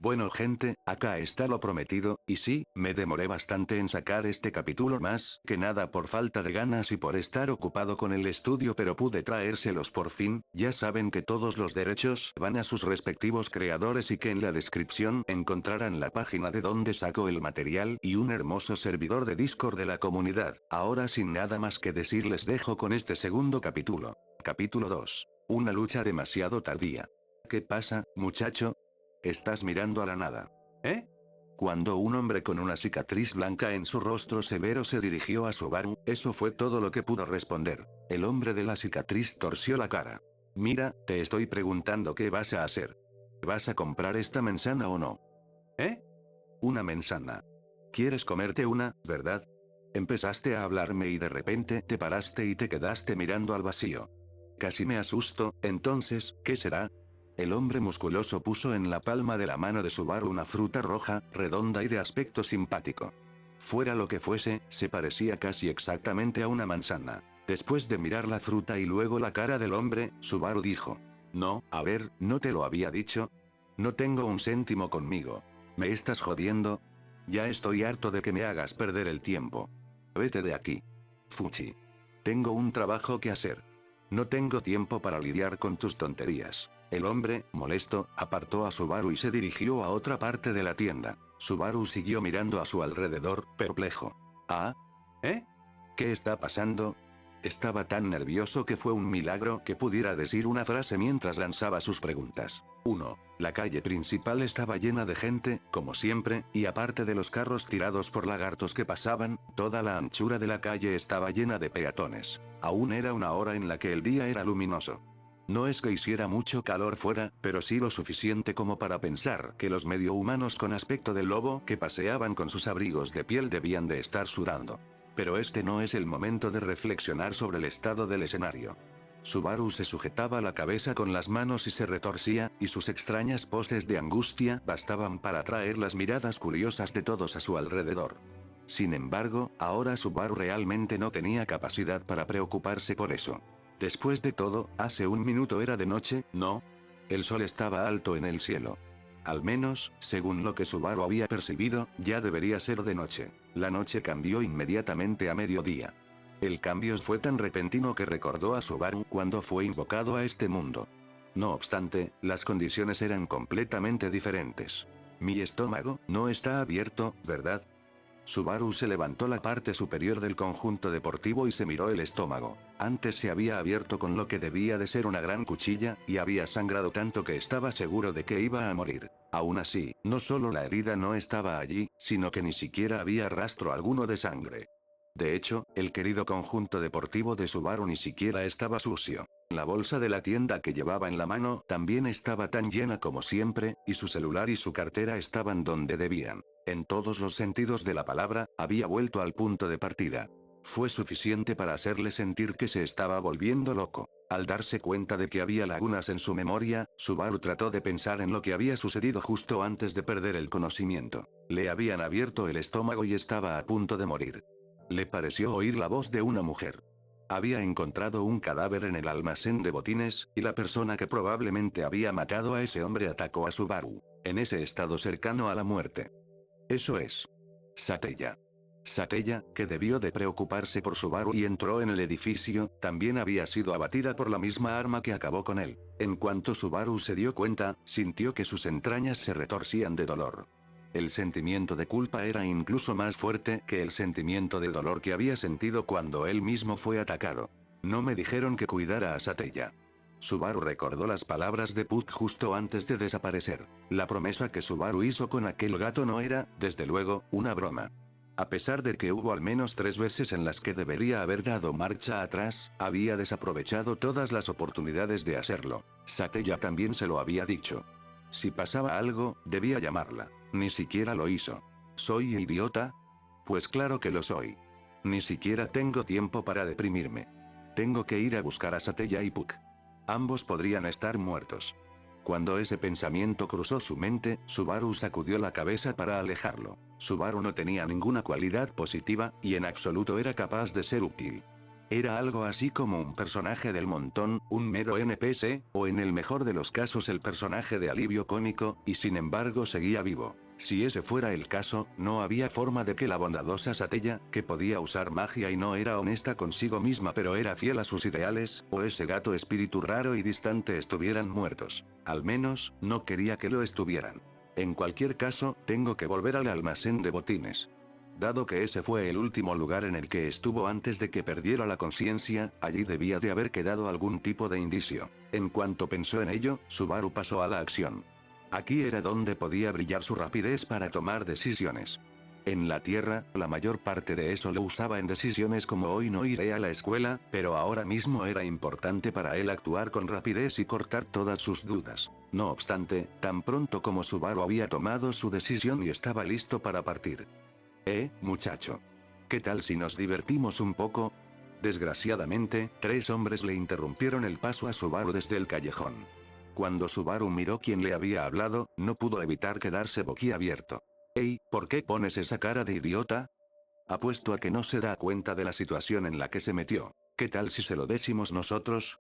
Bueno gente, acá está lo prometido, y sí, me demoré bastante en sacar este capítulo más que nada por falta de ganas y por estar ocupado con el estudio, pero pude traérselos por fin. Ya saben que todos los derechos van a sus respectivos creadores y que en la descripción encontrarán la página de donde saco el material y un hermoso servidor de Discord de la comunidad. Ahora sin nada más que decir les dejo con este segundo capítulo. Capítulo 2. Una lucha demasiado tardía. ¿Qué pasa, muchacho? Estás mirando a la nada. ¿Eh? Cuando un hombre con una cicatriz blanca en su rostro severo se dirigió a Subaru, eso fue todo lo que pudo responder. El hombre de la cicatriz torció la cara. Mira, te estoy preguntando qué vas a hacer. ¿Vas a comprar esta manzana o no? ¿Eh? Una manzana. ¿Quieres comerte una, verdad? Empezaste a hablarme y de repente te paraste y te quedaste mirando al vacío. Casi me asusto, entonces, ¿qué será? El hombre musculoso puso en la palma de la mano de Subaru una fruta roja, redonda y de aspecto simpático. Fuera lo que fuese, se parecía casi exactamente a una manzana. Después de mirar la fruta y luego la cara del hombre, Subaru dijo. No, a ver, ¿no te lo había dicho? No tengo un céntimo conmigo. ¿Me estás jodiendo? Ya estoy harto de que me hagas perder el tiempo. Vete de aquí. Fuchi. Tengo un trabajo que hacer. No tengo tiempo para lidiar con tus tonterías. El hombre, molesto, apartó a Subaru y se dirigió a otra parte de la tienda. Subaru siguió mirando a su alrededor, perplejo. ¿Ah? ¿Eh? ¿Qué está pasando? Estaba tan nervioso que fue un milagro que pudiera decir una frase mientras lanzaba sus preguntas. 1. La calle principal estaba llena de gente, como siempre, y aparte de los carros tirados por lagartos que pasaban, toda la anchura de la calle estaba llena de peatones. Aún era una hora en la que el día era luminoso. No es que hiciera mucho calor fuera, pero sí lo suficiente como para pensar que los medio humanos con aspecto de lobo que paseaban con sus abrigos de piel debían de estar sudando. Pero este no es el momento de reflexionar sobre el estado del escenario. Subaru se sujetaba la cabeza con las manos y se retorcía, y sus extrañas poses de angustia bastaban para atraer las miradas curiosas de todos a su alrededor. Sin embargo, ahora Subaru realmente no tenía capacidad para preocuparse por eso. Después de todo, hace un minuto era de noche, ¿no? El sol estaba alto en el cielo. Al menos, según lo que Subaru había percibido, ya debería ser de noche. La noche cambió inmediatamente a mediodía. El cambio fue tan repentino que recordó a Subaru cuando fue invocado a este mundo. No obstante, las condiciones eran completamente diferentes. Mi estómago no está abierto, ¿verdad? Subaru se levantó la parte superior del conjunto deportivo y se miró el estómago. Antes se había abierto con lo que debía de ser una gran cuchilla, y había sangrado tanto que estaba seguro de que iba a morir. Aún así, no solo la herida no estaba allí, sino que ni siquiera había rastro alguno de sangre. De hecho, el querido conjunto deportivo de Subaru ni siquiera estaba sucio. La bolsa de la tienda que llevaba en la mano también estaba tan llena como siempre, y su celular y su cartera estaban donde debían. En todos los sentidos de la palabra, había vuelto al punto de partida. Fue suficiente para hacerle sentir que se estaba volviendo loco. Al darse cuenta de que había lagunas en su memoria, Subaru trató de pensar en lo que había sucedido justo antes de perder el conocimiento. Le habían abierto el estómago y estaba a punto de morir. Le pareció oír la voz de una mujer. Había encontrado un cadáver en el almacén de botines, y la persona que probablemente había matado a ese hombre atacó a Subaru, en ese estado cercano a la muerte. Eso es. Satella. Satella, que debió de preocuparse por Subaru y entró en el edificio, también había sido abatida por la misma arma que acabó con él. En cuanto Subaru se dio cuenta, sintió que sus entrañas se retorcían de dolor. El sentimiento de culpa era incluso más fuerte que el sentimiento de dolor que había sentido cuando él mismo fue atacado. No me dijeron que cuidara a Satella. Subaru recordó las palabras de Puck justo antes de desaparecer. La promesa que Subaru hizo con aquel gato no era, desde luego, una broma. A pesar de que hubo al menos 3 veces en las que debería haber dado marcha atrás, había desaprovechado todas las oportunidades de hacerlo. Satella también se lo había dicho. Si pasaba algo, debía llamarla. Ni siquiera lo hizo. ¿Soy idiota? Pues claro que lo soy. Ni siquiera tengo tiempo para deprimirme. Tengo que ir a buscar a Satella y Puck. Ambos podrían estar muertos. Cuando ese pensamiento cruzó su mente, Subaru sacudió la cabeza para alejarlo. Subaru no tenía ninguna cualidad positiva, y en absoluto era capaz de ser útil. Era algo así como un personaje del montón, un mero NPC, o en el mejor de los casos el personaje de alivio cómico, y sin embargo seguía vivo. Si ese fuera el caso, no había forma de que la bondadosa Satella, que podía usar magia y no era honesta consigo misma pero era fiel a sus ideales, o ese gato espíritu raro y distante estuvieran muertos. Al menos, no quería que lo estuvieran. En cualquier caso, tengo que volver al almacén de botines. Dado que ese fue el último lugar en el que estuvo antes de que perdiera la conciencia, allí debía de haber quedado algún tipo de indicio. En cuanto pensó en ello, Subaru pasó a la acción. Aquí era donde podía brillar su rapidez para tomar decisiones. En la Tierra, la mayor parte de eso lo usaba en decisiones como hoy no iré a la escuela, pero ahora mismo era importante para él actuar con rapidez y cortar todas sus dudas. No obstante, tan pronto como Subaru había tomado su decisión y estaba listo para partir. Muchacho. ¿Qué tal si nos divertimos un poco? Desgraciadamente, 3 hombres le interrumpieron el paso a Subaru desde el callejón. Cuando Subaru miró quién le había hablado, no pudo evitar quedarse boquiabierto. Ey, ¿por qué pones esa cara de idiota? Apuesto a que no se da cuenta de la situación en la que se metió. ¿Qué tal si se lo decimos nosotros?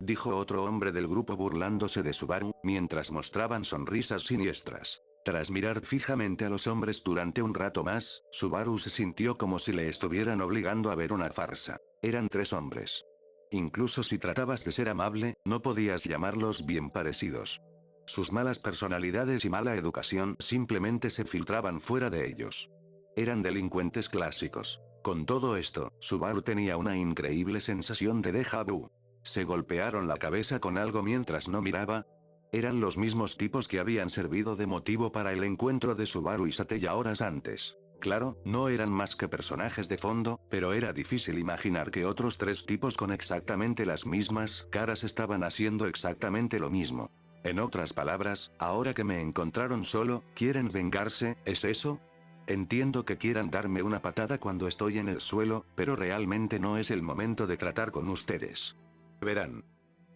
Dijo otro hombre del grupo burlándose de Subaru, mientras mostraban sonrisas siniestras. Tras mirar fijamente a los hombres durante un rato más, Subaru se sintió como si le estuvieran obligando a ver una farsa. Eran 3 hombres. Incluso si tratabas de ser amable, no podías llamarlos bien parecidos. Sus malas personalidades y mala educación simplemente se filtraban fuera de ellos. Eran delincuentes clásicos. Con todo esto, Subaru tenía una increíble sensación de déjà vu. Se golpearon la cabeza con algo mientras no miraba. Eran los mismos tipos que habían servido de motivo para el encuentro de Subaru y Satella horas antes. Claro, no eran más que personajes de fondo, pero era difícil imaginar que otros 3 tipos con exactamente las mismas caras estaban haciendo exactamente lo mismo. En otras palabras, ahora que me encontraron solo, ¿quieren vengarse? ¿Es eso? Entiendo que quieran darme una patada cuando estoy en el suelo, pero realmente no es el momento de tratar con ustedes. Verán.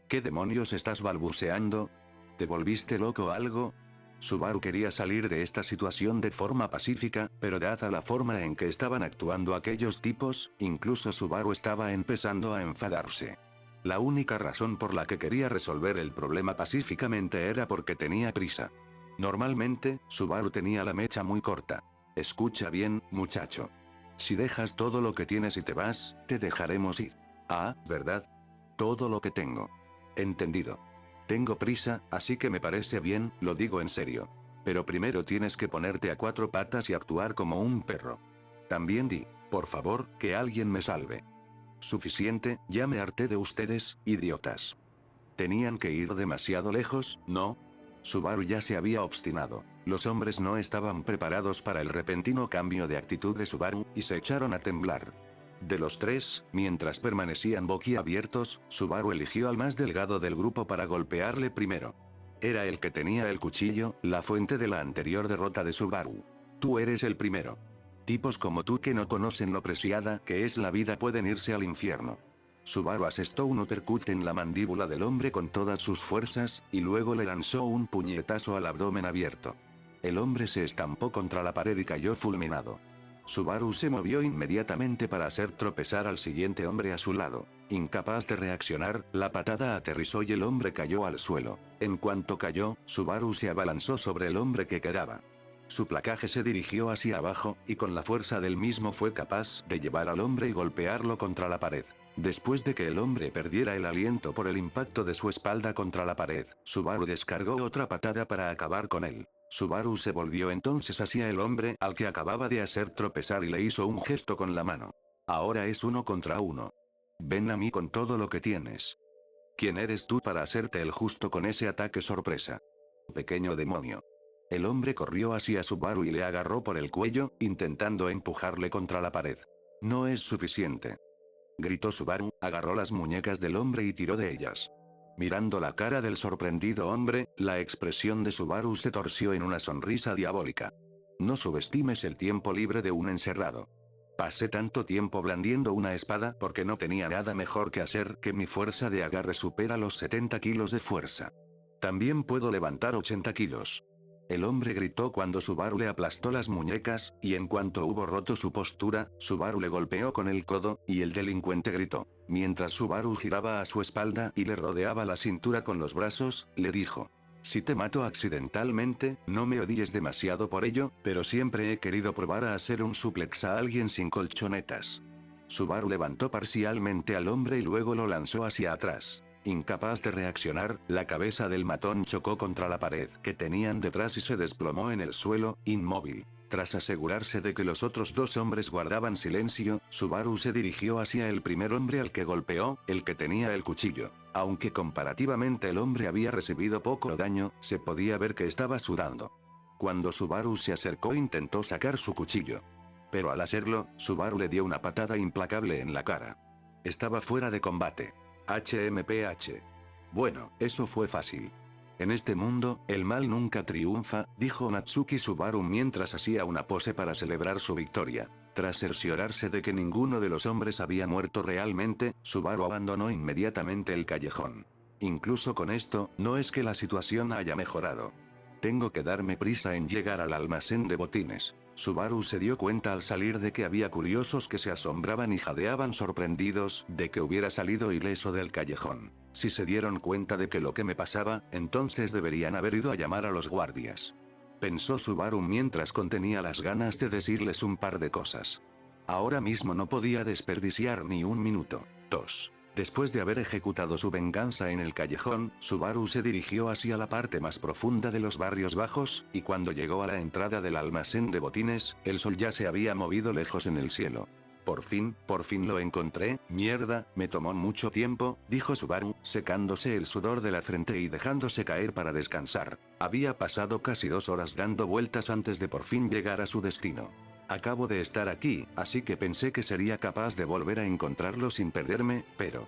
¿Qué demonios estás balbuceando? ¿Te volviste loco o algo? Subaru quería salir de esta situación de forma pacífica, pero dada la forma en que estaban actuando aquellos tipos, incluso Subaru estaba empezando a enfadarse. La única razón por la que quería resolver el problema pacíficamente era porque tenía prisa. Normalmente, Subaru tenía la mecha muy corta. Escucha bien, muchacho. Si dejas todo lo que tienes y te vas, te dejaremos ir. Ah, ¿verdad? Todo lo que tengo. Entendido. Tengo prisa, así que me parece bien, lo digo en serio. Pero primero tienes que ponerte a 4 patas y actuar como un perro. También di, por favor, que alguien me salve. Suficiente, ya me harté de ustedes, idiotas. Tenían que ir demasiado lejos, ¿no? Subaru ya se había obstinado. Los hombres no estaban preparados para el repentino cambio de actitud de Subaru, y se echaron a temblar. De los 3, mientras permanecían boquiabiertos, Subaru eligió al más delgado del grupo para golpearle primero. Era el que tenía el cuchillo, la fuente de la anterior derrota de Subaru. Tú eres el primero. Tipos como tú que no conocen lo preciada que es la vida pueden irse al infierno. Subaru asestó un uppercut en la mandíbula del hombre con todas sus fuerzas, y luego le lanzó un puñetazo al abdomen abierto. El hombre se estampó contra la pared y cayó fulminado. Subaru se movió inmediatamente para hacer tropezar al siguiente hombre a su lado. Incapaz de reaccionar, la patada aterrizó y el hombre cayó al suelo. En cuanto cayó, Subaru se abalanzó sobre el hombre que quedaba. Su placaje se dirigió hacia abajo, y con la fuerza del mismo fue capaz de llevar al hombre y golpearlo contra la pared. Después de que el hombre perdiera el aliento por el impacto de su espalda contra la pared, Subaru descargó otra patada para acabar con él. Subaru se volvió entonces hacia el hombre al que acababa de hacer tropezar y le hizo un gesto con la mano. Ahora es 1 contra 1. Ven a mí con todo lo que tienes. ¿Quién eres tú para hacerte el justo con ese ataque sorpresa? Pequeño demonio. El hombre corrió hacia Subaru y le agarró por el cuello, intentando empujarle contra la pared. No es suficiente. Gritó Subaru, agarró las muñecas del hombre y tiró de ellas. Mirando la cara del sorprendido hombre, la expresión de Subaru se torció en una sonrisa diabólica. No subestimes el tiempo libre de un encerrado. Pasé tanto tiempo blandiendo una espada porque no tenía nada mejor que hacer que mi fuerza de agarre supera los 70 kilos de fuerza. También puedo levantar 80 kilos. el hombre gritó cuando Subaru le aplastó las muñecas, y en cuanto hubo roto su postura, Subaru le golpeó con el codo, y el delincuente gritó. Mientras Subaru giraba a su espalda y le rodeaba la cintura con los brazos, le dijo. Si te mato accidentalmente, no me odies demasiado por ello, pero siempre he querido probar a hacer un suplex a alguien sin colchonetas. Subaru levantó parcialmente al hombre y luego lo lanzó hacia atrás. Incapaz de reaccionar, la cabeza del matón chocó contra la pared que tenían detrás y se desplomó en el suelo, inmóvil. Tras asegurarse de que los otros dos hombres guardaban silencio, Subaru se dirigió hacia el primer hombre al que golpeó, el que tenía el cuchillo. Aunque comparativamente el hombre había recibido poco daño, se podía ver que estaba sudando. Cuando Subaru se acercó intentó sacar su cuchillo. Pero al hacerlo, Subaru le dio una patada implacable en la cara. Estaba fuera de combate. HMPH. Bueno, eso fue fácil. En este mundo, el mal nunca triunfa, dijo Natsuki Subaru mientras hacía una pose para celebrar su victoria. Tras cerciorarse de que ninguno de los hombres había muerto realmente, Subaru abandonó inmediatamente el callejón. Incluso con esto, no es que la situación haya mejorado. Tengo que darme prisa en llegar al almacén de botines. Subaru se dio cuenta al salir de que había curiosos que se asombraban y jadeaban sorprendidos de que hubiera salido ileso del callejón. Si se dieron cuenta de que lo que me pasaba, entonces deberían haber ido a llamar a los guardias. Pensó Subaru mientras contenía las ganas de decirles un par de cosas. Ahora mismo no podía desperdiciar ni un minuto. 2. Después de haber ejecutado su venganza en el callejón, Subaru se dirigió hacia la parte más profunda de los barrios bajos, y cuando llegó a la entrada del almacén de botines, el sol ya se había movido lejos en el cielo. Por fin lo encontré, mierda, me tomó mucho tiempo, dijo Subaru, secándose el sudor de la frente y dejándose caer para descansar. Había pasado casi 2 horas dando vueltas antes de por fin llegar a su destino. Acabo de estar aquí, así que pensé que sería capaz de volver a encontrarlo sin perderme, pero...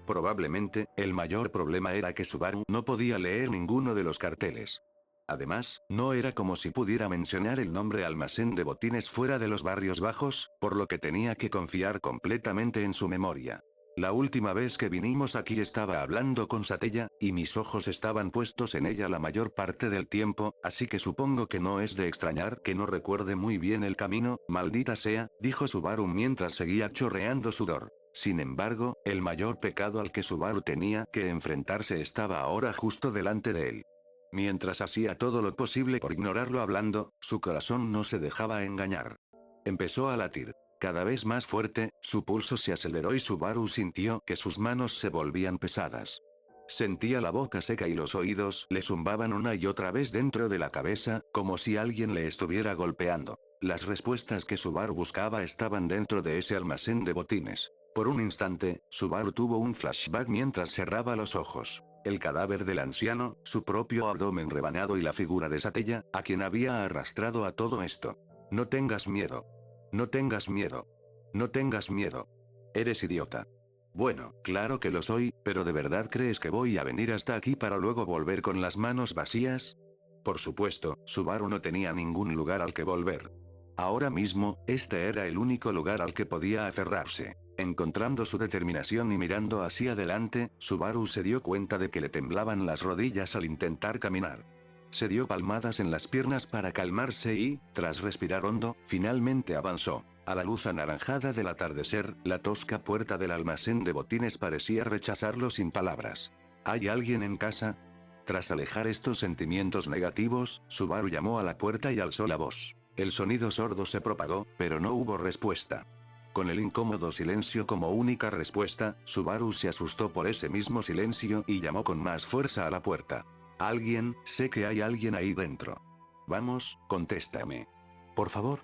Probablemente, el mayor problema era que Subaru no podía leer ninguno de los carteles. Además, no era como si pudiera mencionar el nombre almacén de botines fuera de los barrios bajos, por lo que tenía que confiar completamente en su memoria. La última vez que vinimos aquí estaba hablando con Satella, y mis ojos estaban puestos en ella la mayor parte del tiempo, así que supongo que no es de extrañar que no recuerde muy bien el camino, maldita sea, dijo Subaru mientras seguía chorreando sudor. Sin embargo, el mayor pecado al que Subaru tenía que enfrentarse estaba ahora justo delante de él. Mientras hacía todo lo posible por ignorarlo hablando, su corazón no se dejaba engañar. Empezó a latir. Cada vez más fuerte, su pulso se aceleró y Subaru sintió que sus manos se volvían pesadas. Sentía la boca seca y los oídos le zumbaban una y otra vez dentro de la cabeza, como si alguien le estuviera golpeando. Las respuestas que Subaru buscaba estaban dentro de ese almacén de botines. Por un instante, Subaru tuvo un flashback mientras cerraba los ojos. El cadáver del anciano, su propio abdomen rebanado y la figura de Satella, a quien había arrastrado a todo esto. No tengas miedo. No tengas miedo. No tengas miedo. Eres idiota. Bueno, claro que lo soy, pero ¿de verdad crees que voy a venir hasta aquí para luego volver con las manos vacías? Por supuesto, Subaru no tenía ningún lugar al que volver. Ahora mismo, este era el único lugar al que podía aferrarse. Encontrando su determinación y mirando hacia adelante, Subaru se dio cuenta de que le temblaban las rodillas al intentar caminar. Se dio palmadas en las piernas para calmarse y, tras respirar hondo, finalmente avanzó. A la luz anaranjada del atardecer, la tosca puerta del almacén de botines parecía rechazarlo sin palabras. ¿Hay alguien en casa? Tras alejar estos sentimientos negativos, Subaru llamó a la puerta y alzó la voz. El sonido sordo se propagó, pero no hubo respuesta. Con el incómodo silencio como única respuesta, Subaru se asustó por ese mismo silencio y llamó con más fuerza a la puerta. Alguien, sé que hay alguien ahí dentro. Vamos, contéstame. Por favor.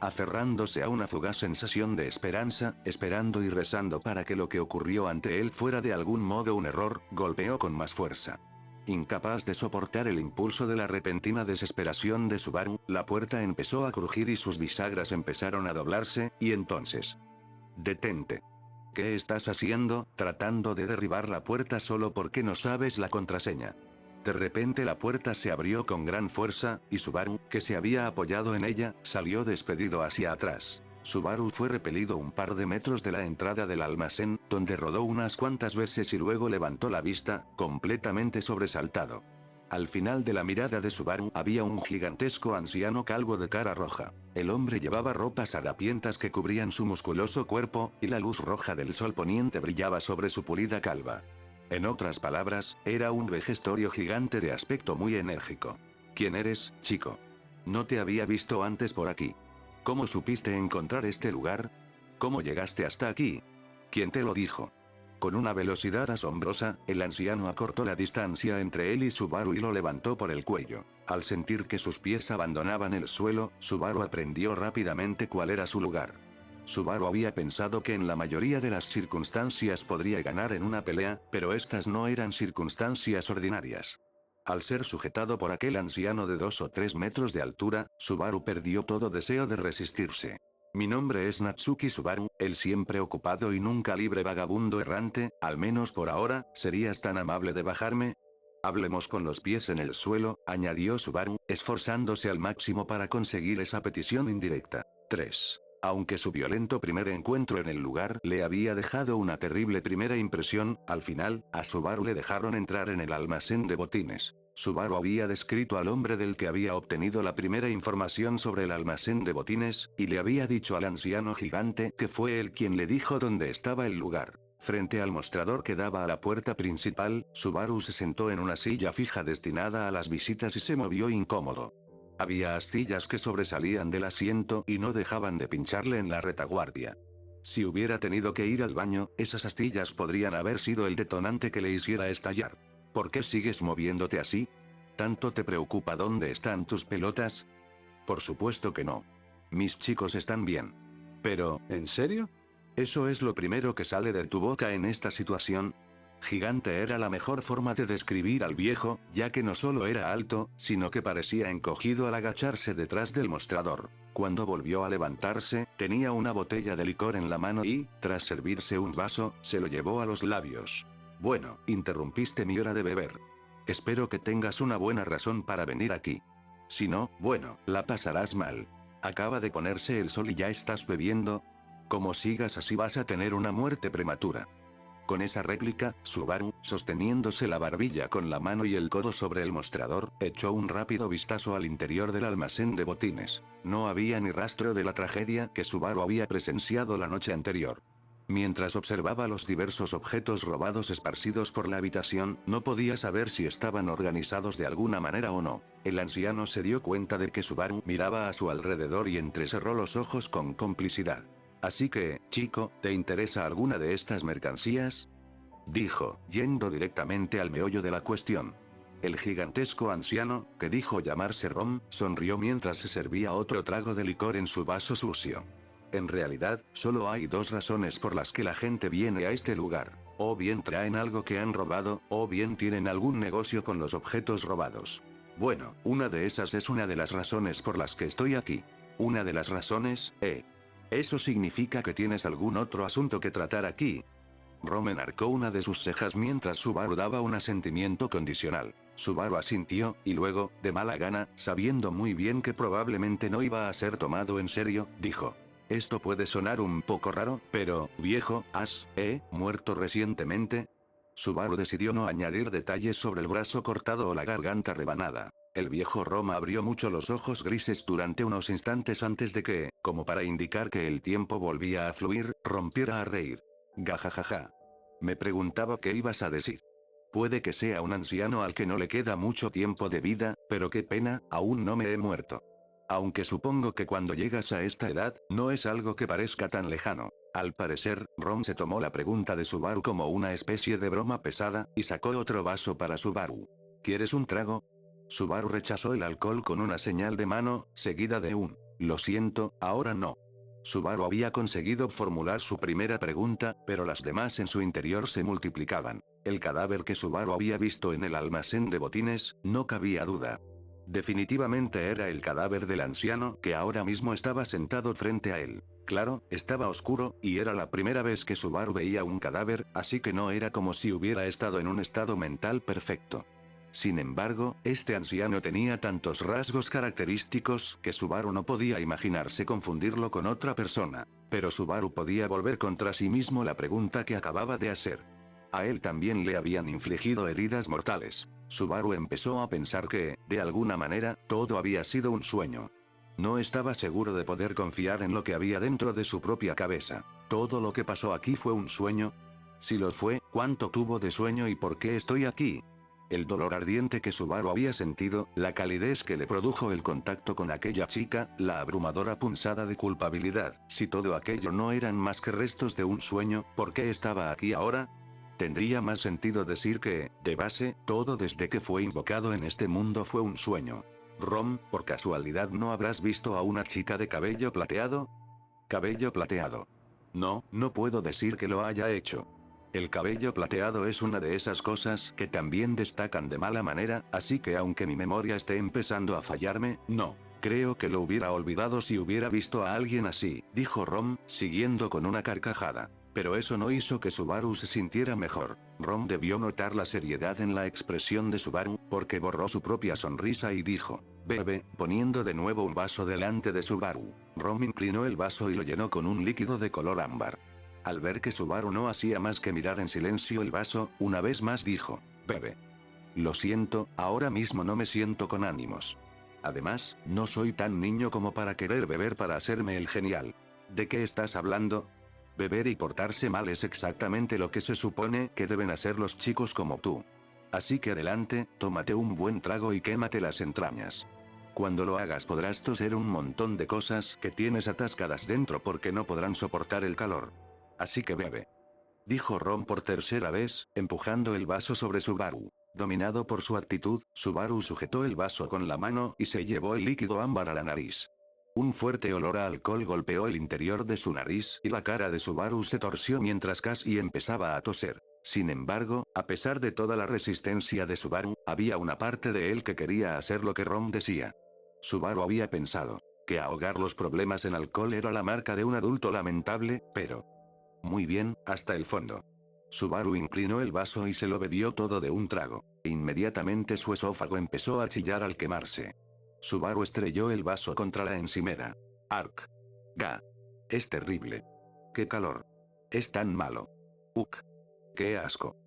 Aferrándose a una fugaz sensación de esperanza, esperando y rezando para que lo que ocurrió ante él fuera de algún modo un error, golpeó con más fuerza. Incapaz de soportar el impulso de la repentina desesperación de Subaru, la puerta empezó a crujir y sus bisagras empezaron a doblarse, y entonces... Detente. ¿Qué estás haciendo, tratando de derribar la puerta solo porque no sabes la contraseña? De repente la puerta se abrió con gran fuerza, y Subaru, que se había apoyado en ella, salió despedido hacia atrás. Subaru fue repelido un par de metros de la entrada del almacén, donde rodó unas cuantas veces y luego levantó la vista, completamente sobresaltado. Al final de la mirada de Subaru había un gigantesco anciano calvo de cara roja. El hombre llevaba ropas harapientas que cubrían su musculoso cuerpo, y la luz roja del sol poniente brillaba sobre su pulida calva. En otras palabras, era un vejestorio gigante de aspecto muy enérgico. ¿Quién eres, chico? No te había visto antes por aquí. ¿Cómo supiste encontrar este lugar? ¿Cómo llegaste hasta aquí? ¿Quién te lo dijo? Con una velocidad asombrosa, el anciano acortó la distancia entre él y Subaru y lo levantó por el cuello. Al sentir que sus pies abandonaban el suelo, Subaru aprendió rápidamente cuál era su lugar. Subaru había pensado que en la mayoría de las circunstancias podría ganar en una pelea, pero estas no eran circunstancias ordinarias. Al ser sujetado por aquel anciano de 2 o 3 metros de altura, Subaru perdió todo deseo de resistirse. Mi nombre es Natsuki Subaru, el siempre ocupado y nunca libre vagabundo errante, al menos por ahora, ¿serías tan amable de bajarme? Hablemos con los pies en el suelo, añadió Subaru, esforzándose al máximo para conseguir esa petición indirecta. 3. Aunque su violento primer encuentro en el lugar le había dejado una terrible primera impresión, al final, a Subaru le dejaron entrar en el almacén de botines. Subaru había descrito al hombre del que había obtenido la primera información sobre el almacén de botines, y le había dicho al anciano gigante que fue él quien le dijo dónde estaba el lugar. Frente al mostrador que daba a la puerta principal, Subaru se sentó en una silla fija destinada a las visitas y se movió incómodo. Había astillas que sobresalían del asiento y no dejaban de pincharle en la retaguardia. Si hubiera tenido que ir al baño, esas astillas podrían haber sido el detonante que le hiciera estallar. ¿Por qué sigues moviéndote así? ¿Tanto te preocupa dónde están tus pelotas? Por supuesto que no. Mis chicos están bien. Pero, ¿en serio? ¿Eso es lo primero que sale de tu boca en esta situación? Gigante era la mejor forma de describir al viejo, ya que no solo era alto, sino que parecía encogido al agacharse detrás del mostrador. Cuando volvió a levantarse, tenía una botella de licor en la mano y, tras servirse un vaso, se lo llevó a los labios. Bueno, interrumpiste mi hora de beber. Espero que tengas una buena razón para venir aquí. Si no, bueno, la pasarás mal. Acaba de ponerse el sol y ya estás bebiendo. Como sigas así vas a tener una muerte prematura. Con esa réplica, Subaru, sosteniéndose la barbilla con la mano y el codo sobre el mostrador, echó un rápido vistazo al interior del almacén de botines. No había ni rastro de la tragedia que Subaru había presenciado la noche anterior. Mientras observaba los diversos objetos robados esparcidos por la habitación, no podía saber si estaban organizados de alguna manera o no. El anciano se dio cuenta de que Subaru miraba a su alrededor y entrecerró los ojos con complicidad. Así que, chico, ¿te interesa alguna de estas mercancías? Dijo, yendo directamente al meollo de la cuestión. El gigantesco anciano, que dijo llamarse Rom, sonrió mientras se servía otro trago de licor en su vaso sucio. En realidad, solo hay dos razones por las que la gente viene a este lugar. O bien traen algo que han robado, o bien tienen algún negocio con los objetos robados. Bueno, una de esas es una de las razones por las que estoy aquí. Una de las razones, ¿Eso significa que tienes algún otro asunto que tratar aquí? Rom enarcó una de sus cejas mientras Subaru daba un asentimiento condicional. Subaru asintió, y luego, de mala gana, sabiendo muy bien que probablemente no iba a ser tomado en serio, dijo. Esto puede sonar un poco raro, pero, viejo, ¿has, muerto recientemente? Subaru decidió no añadir detalles sobre el brazo cortado o la garganta rebanada. El viejo Roma abrió mucho los ojos grises durante unos instantes antes de que, como para indicar que el tiempo volvía a fluir, rompiera a reír. Gajajaja. Me preguntaba qué ibas a decir. Puede que sea un anciano al que no le queda mucho tiempo de vida, pero qué pena, aún no me he muerto. Aunque supongo que cuando llegas a esta edad, no es algo que parezca tan lejano. Al parecer, Rom se tomó la pregunta de Subaru como una especie de broma pesada, y sacó otro vaso para Subaru. ¿Quieres un trago? Subaru rechazó el alcohol con una señal de mano, seguida de un, lo siento, ahora no. Subaru había conseguido formular su primera pregunta, pero las demás en su interior se multiplicaban. El cadáver que Subaru había visto en el almacén de botines, no cabía duda. Definitivamente era el cadáver del anciano que ahora mismo estaba sentado frente a él. Claro, estaba oscuro, y era la primera vez que Subaru veía un cadáver, así que no era como si hubiera estado en un estado mental perfecto. Sin embargo, este anciano tenía tantos rasgos característicos que Subaru no podía imaginarse confundirlo con otra persona. Pero Subaru podía volver contra sí mismo la pregunta que acababa de hacer. A él también le habían infligido heridas mortales. Subaru empezó a pensar que, de alguna manera, todo había sido un sueño. No estaba seguro de poder confiar en lo que había dentro de su propia cabeza. ¿Todo lo que pasó aquí fue un sueño? Si lo fue, ¿cuánto tuvo de sueño y por qué estoy aquí? El dolor ardiente que Subaru había sentido, la calidez que le produjo el contacto con aquella chica, la abrumadora punzada de culpabilidad. Si todo aquello no eran más que restos de un sueño, ¿por qué estaba aquí ahora? Tendría más sentido decir que, de base, todo desde que fue invocado en este mundo fue un sueño. Rom, ¿por casualidad no habrás visto a una chica de cabello plateado? Cabello plateado. No, no puedo decir que lo haya hecho. El cabello plateado es una de esas cosas que también destacan de mala manera, así que aunque mi memoria esté empezando a fallarme, no. Creo que lo hubiera olvidado si hubiera visto a alguien así, dijo Rom, siguiendo con una carcajada. Pero eso no hizo que Subaru se sintiera mejor. Rom debió notar la seriedad en la expresión de Subaru, porque borró su propia sonrisa y dijo, bebe, poniendo de nuevo un vaso delante de Subaru. Rom inclinó el vaso y lo llenó con un líquido de color ámbar. Al ver que Subaru no hacía más que mirar en silencio el vaso, una vez más dijo, bebe. Lo siento, ahora mismo no me siento con ánimos. Además, no soy tan niño como para querer beber para hacerme el genial. ¿De qué estás hablando? Beber y portarse mal es exactamente lo que se supone que deben hacer los chicos como tú. Así que adelante, tómate un buen trago y quémate las entrañas. Cuando lo hagas podrás toser un montón de cosas que tienes atascadas dentro porque no podrán soportar el calor. Así que bebe. Dijo Ron por tercera vez, empujando el vaso sobre Subaru. Dominado por su actitud, Subaru sujetó el vaso con la mano y se llevó el líquido ámbar a la nariz. Un fuerte olor a alcohol golpeó el interior de su nariz y la cara de Subaru se torció mientras casi empezaba a toser. Sin embargo, a pesar de toda la resistencia de Subaru, había una parte de él que quería hacer lo que Ron decía. Subaru había pensado que ahogar los problemas en alcohol era la marca de un adulto lamentable, pero... Muy bien, hasta el fondo. Subaru inclinó el vaso y se lo bebió todo de un trago. Inmediatamente su esófago empezó a chillar al quemarse. Subaru estrelló el vaso contra la encimera. Ark. Ga. Es terrible. Qué calor. Es tan malo. Uk. Qué asco.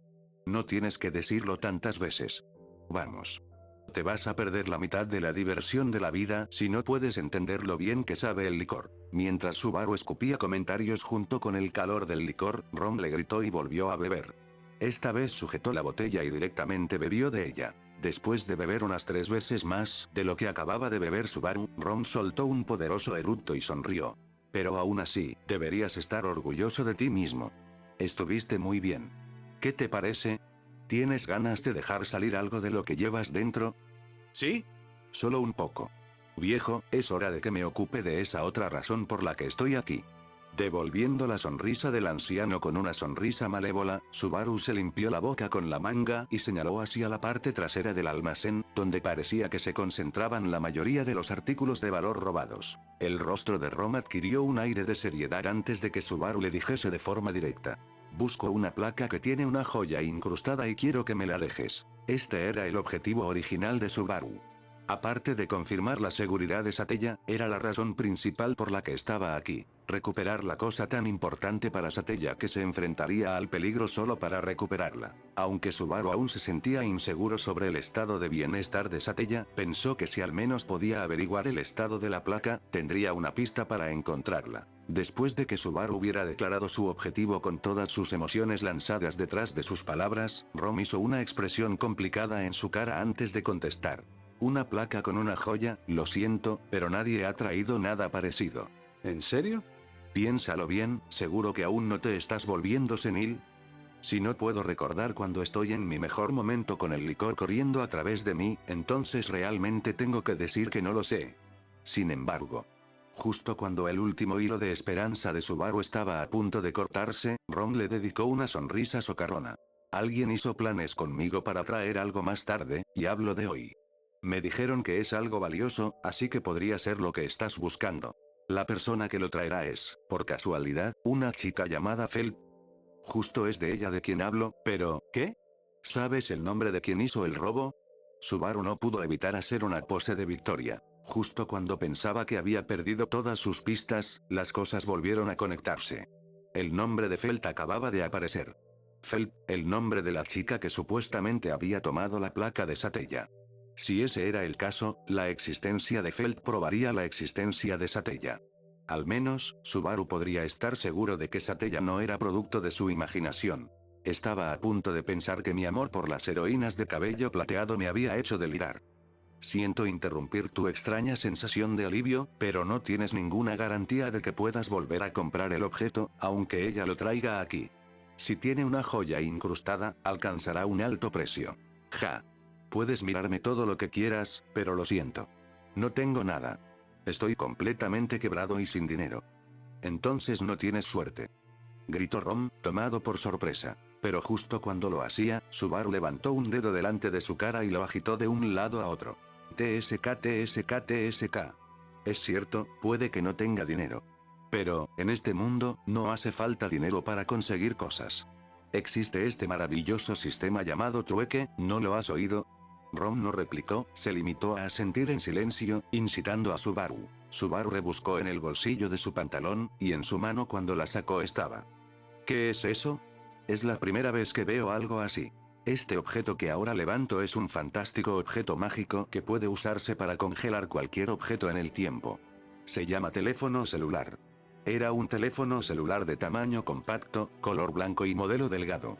No tienes que decirlo tantas veces. Vamos. Te vas a perder la mitad de la diversión de la vida si no puedes entender lo bien que sabe el licor. Mientras Subaru escupía comentarios junto con el calor del licor, Ron le gritó y volvió a beber. Esta vez sujetó la botella y directamente bebió de ella. Después de beber unas 3 veces más de lo que acababa de beber Subaru, Ron soltó un poderoso eructo y sonrió. Pero aún así, deberías estar orgulloso de ti mismo. Estuviste muy bien. ¿Qué te parece? ¿Tienes ganas de dejar salir algo de lo que llevas dentro? ¿Sí? Solo un poco. Viejo, es hora de que me ocupe de esa otra razón por la que estoy aquí. Devolviendo la sonrisa del anciano con una sonrisa malévola, Subaru se limpió la boca con la manga y señaló hacia la parte trasera del almacén, donde parecía que se concentraban la mayoría de los artículos de valor robados. El rostro de Rom adquirió un aire de seriedad antes de que Subaru le dijese de forma directa. Busco una placa que tiene una joya incrustada y quiero que me la dejes. Este era el objetivo original de Subaru. Aparte de confirmar la seguridad de Satella, era la razón principal por la que estaba aquí. Recuperar la cosa tan importante para Satella que se enfrentaría al peligro solo para recuperarla. Aunque Subaru aún se sentía inseguro sobre el estado de bienestar de Satella, pensó que si al menos podía averiguar el estado de la placa, tendría una pista para encontrarla. Después de que Subaru hubiera declarado su objetivo con todas sus emociones lanzadas detrás de sus palabras, Rom hizo una expresión complicada en su cara antes de contestar. Una placa con una joya, lo siento, pero nadie ha traído nada parecido. ¿En serio? Piénsalo bien, ¿seguro que aún no te estás volviendo senil? Si no puedo recordar cuando estoy en mi mejor momento con el licor corriendo a través de mí, entonces realmente tengo que decir que no lo sé. Sin embargo, justo cuando el último hilo de esperanza de Subaru estaba a punto de cortarse, Ron le dedicó una sonrisa socarrona. Alguien hizo planes conmigo para traer algo más tarde, y hablo de hoy. Me dijeron que es algo valioso, así que podría ser lo que estás buscando. La persona que lo traerá es, por casualidad, una chica llamada Felt. Justo es de ella de quien hablo, pero, ¿qué? ¿Sabes el nombre de quien hizo el robo? Subaru no pudo evitar hacer una pose de victoria. Justo cuando pensaba que había perdido todas sus pistas, las cosas volvieron a conectarse. El nombre de Felt acababa de aparecer. Felt, el nombre de la chica que supuestamente había tomado la placa de Satella. Si ese era el caso, la existencia de Felt probaría la existencia de Satella. Al menos, Subaru podría estar seguro de que Satella no era producto de su imaginación. Estaba a punto de pensar que mi amor por las heroínas de cabello plateado me había hecho delirar. Siento interrumpir tu extraña sensación de alivio, pero no tienes ninguna garantía de que puedas volver a comprar el objeto, aunque ella lo traiga aquí. Si tiene una joya incrustada, alcanzará un alto precio. Ja. Puedes mirarme todo lo que quieras, pero lo siento. No tengo nada. Estoy completamente quebrado y sin dinero. Entonces no tienes suerte. Gritó Rom, tomado por sorpresa. Pero justo cuando lo hacía, Subaru levantó un dedo delante de su cara y lo agitó de un lado a otro. TSK, TSK, TSK. Es cierto, puede que no tenga dinero. Pero, en este mundo, no hace falta dinero para conseguir cosas. Existe este maravilloso sistema llamado trueque, ¿no lo has oído? Rom no replicó, se limitó a asentir en silencio, incitando a Subaru. Subaru rebuscó en el bolsillo de su pantalón, y en su mano cuando la sacó estaba. ¿Qué es eso? Es la primera vez que veo algo así. Este objeto que ahora levanto es un fantástico objeto mágico que puede usarse para congelar cualquier objeto en el tiempo. Se llama teléfono celular. Era un teléfono celular de tamaño compacto, color blanco y modelo delgado.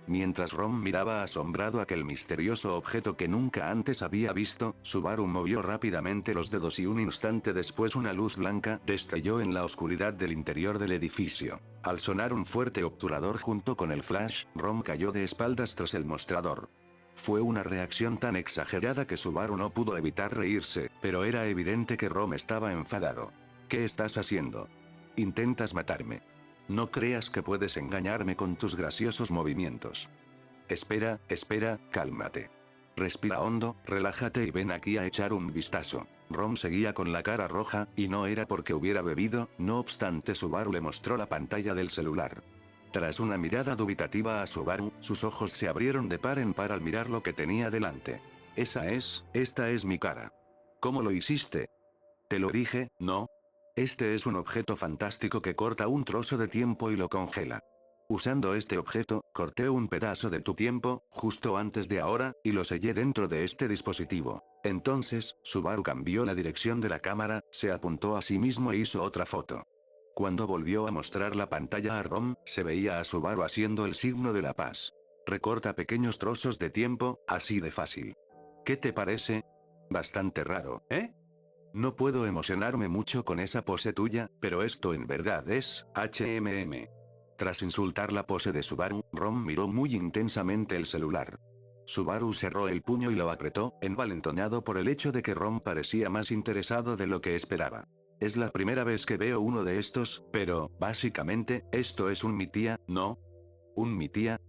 Mientras Rom miraba asombrado aquel misterioso objeto que nunca antes había visto, Subaru movió rápidamente los dedos y un instante después una luz blanca destelló en la oscuridad del interior del edificio. Al sonar un fuerte obturador junto con el flash, Rom cayó de espaldas tras el mostrador. Fue una reacción tan exagerada que Subaru no pudo evitar reírse, pero era evidente que Rom estaba enfadado. ¿Qué estás haciendo? ¿Intentas matarme? No creas que puedes engañarme con tus graciosos movimientos. Espera, cálmate. Respira hondo, relájate y ven aquí a echar un vistazo. Rom seguía con la cara roja, y no era porque hubiera bebido, no obstante Subaru le mostró la pantalla del celular. Tras una mirada dubitativa a Subaru, sus ojos se abrieron de par en par al mirar lo que tenía delante. Esta es mi cara. ¿Cómo lo hiciste? Te lo dije, ¿no? Este es un objeto fantástico que corta un trozo de tiempo y lo congela. Usando este objeto, corté un pedazo de tu tiempo, justo antes de ahora, y lo sellé dentro de este dispositivo. Entonces, Subaru cambió la dirección de la cámara, se apuntó a sí mismo e hizo otra foto. Cuando volvió a mostrar la pantalla a Rom, se veía a Subaru haciendo el signo de la paz. Recorta pequeños trozos de tiempo, así de fácil. ¿Qué te parece? Bastante raro, ¿eh? No puedo emocionarme mucho con esa pose tuya, pero esto en verdad es, HMM. Tras insultar la pose de Subaru, Rom miró muy intensamente el celular. Subaru cerró el puño y lo apretó, envalentonado por el hecho de que Rom parecía más interesado de lo que esperaba. Es la primera vez que veo uno de estos, pero, básicamente, esto es un mi tía, ¿no? ¿Un mi tía?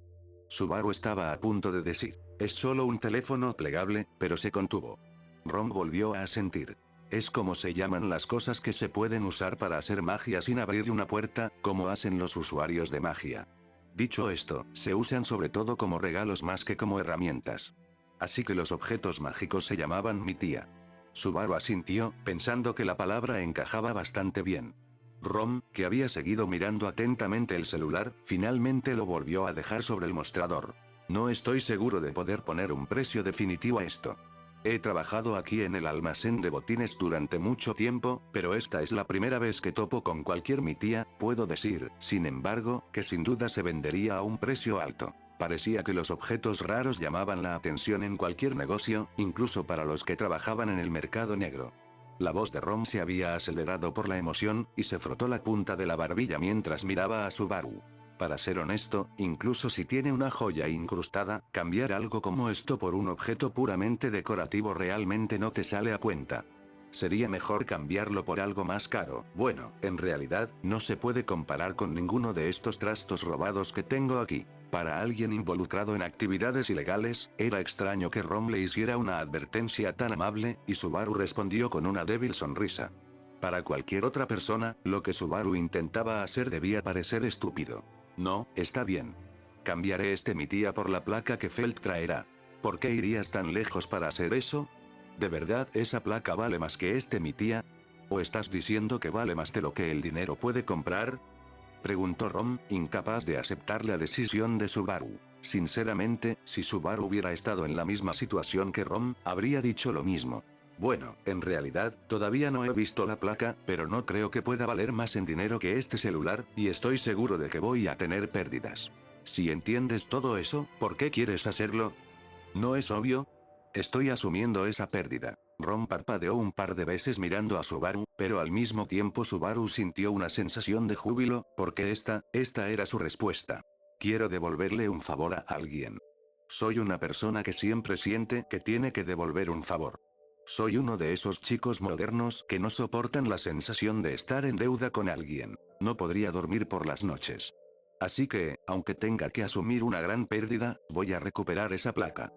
Subaru estaba a punto de decir. Es solo un teléfono plegable, pero se contuvo. Rom volvió a asentir. Es como se llaman las cosas que se pueden usar para hacer magia sin abrir una puerta, como hacen los usuarios de magia. Dicho esto, se usan sobre todo como regalos más que como herramientas. Así que los objetos mágicos se llamaban mi tía. Subaru asintió, pensando que la palabra encajaba bastante bien. Rom, que había seguido mirando atentamente el celular, finalmente lo volvió a dejar sobre el mostrador. No estoy seguro de poder poner un precio definitivo a esto. He trabajado aquí en el almacén de botines durante mucho tiempo, pero esta es la primera vez que topo con cualquier mi tía, puedo decir, sin embargo, que sin duda se vendería a un precio alto. Parecía que los objetos raros llamaban la atención en cualquier negocio, incluso para los que trabajaban en el mercado negro. La voz de Rom se había acelerado por la emoción, y se frotó la punta de la barbilla mientras miraba a Subaru. Para ser honesto, incluso si tiene una joya incrustada, cambiar algo como esto por un objeto puramente decorativo realmente no te sale a cuenta. Sería mejor cambiarlo por algo más caro. Bueno, en realidad, no se puede comparar con ninguno de estos trastos robados que tengo aquí. Para alguien involucrado en actividades ilegales, era extraño que Rom le hiciera una advertencia tan amable, y Subaru respondió con una débil sonrisa. Para cualquier otra persona, lo que Subaru intentaba hacer debía parecer estúpido. No, está bien. Cambiaré mi tía por la placa que Felt traerá. ¿Por qué irías tan lejos para hacer eso? ¿De verdad esa placa vale más que mi tía? ¿O estás diciendo que vale más de lo que el dinero puede comprar? Preguntó Rom, incapaz de aceptar la decisión de Subaru. Sinceramente, si Subaru hubiera estado en la misma situación que Rom, habría dicho lo mismo. Bueno, en realidad, todavía no he visto la placa, pero no creo que pueda valer más en dinero que este celular, y estoy seguro de que voy a tener pérdidas. Si entiendes todo eso, ¿por qué quieres hacerlo? ¿No es obvio? Estoy asumiendo esa pérdida. Ron parpadeó un par de veces mirando a Subaru, pero al mismo tiempo Subaru sintió una sensación de júbilo, porque esta era su respuesta. Quiero devolverle un favor a alguien. Soy una persona que siempre siente que tiene que devolver un favor. Soy uno de esos chicos modernos que no soportan la sensación de estar en deuda con alguien. No podría dormir por las noches. Así que, aunque tenga que asumir una gran pérdida, voy a recuperar esa placa.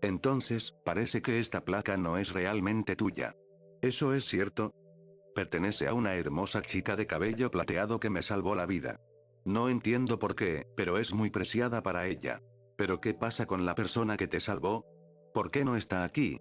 Entonces, parece que esta placa no es realmente tuya. ¿Eso es cierto? Pertenece a una hermosa chica de cabello plateado que me salvó la vida. No entiendo por qué, pero es muy preciada para ella. ¿Pero qué pasa con la persona que te salvó? ¿Por qué no está aquí?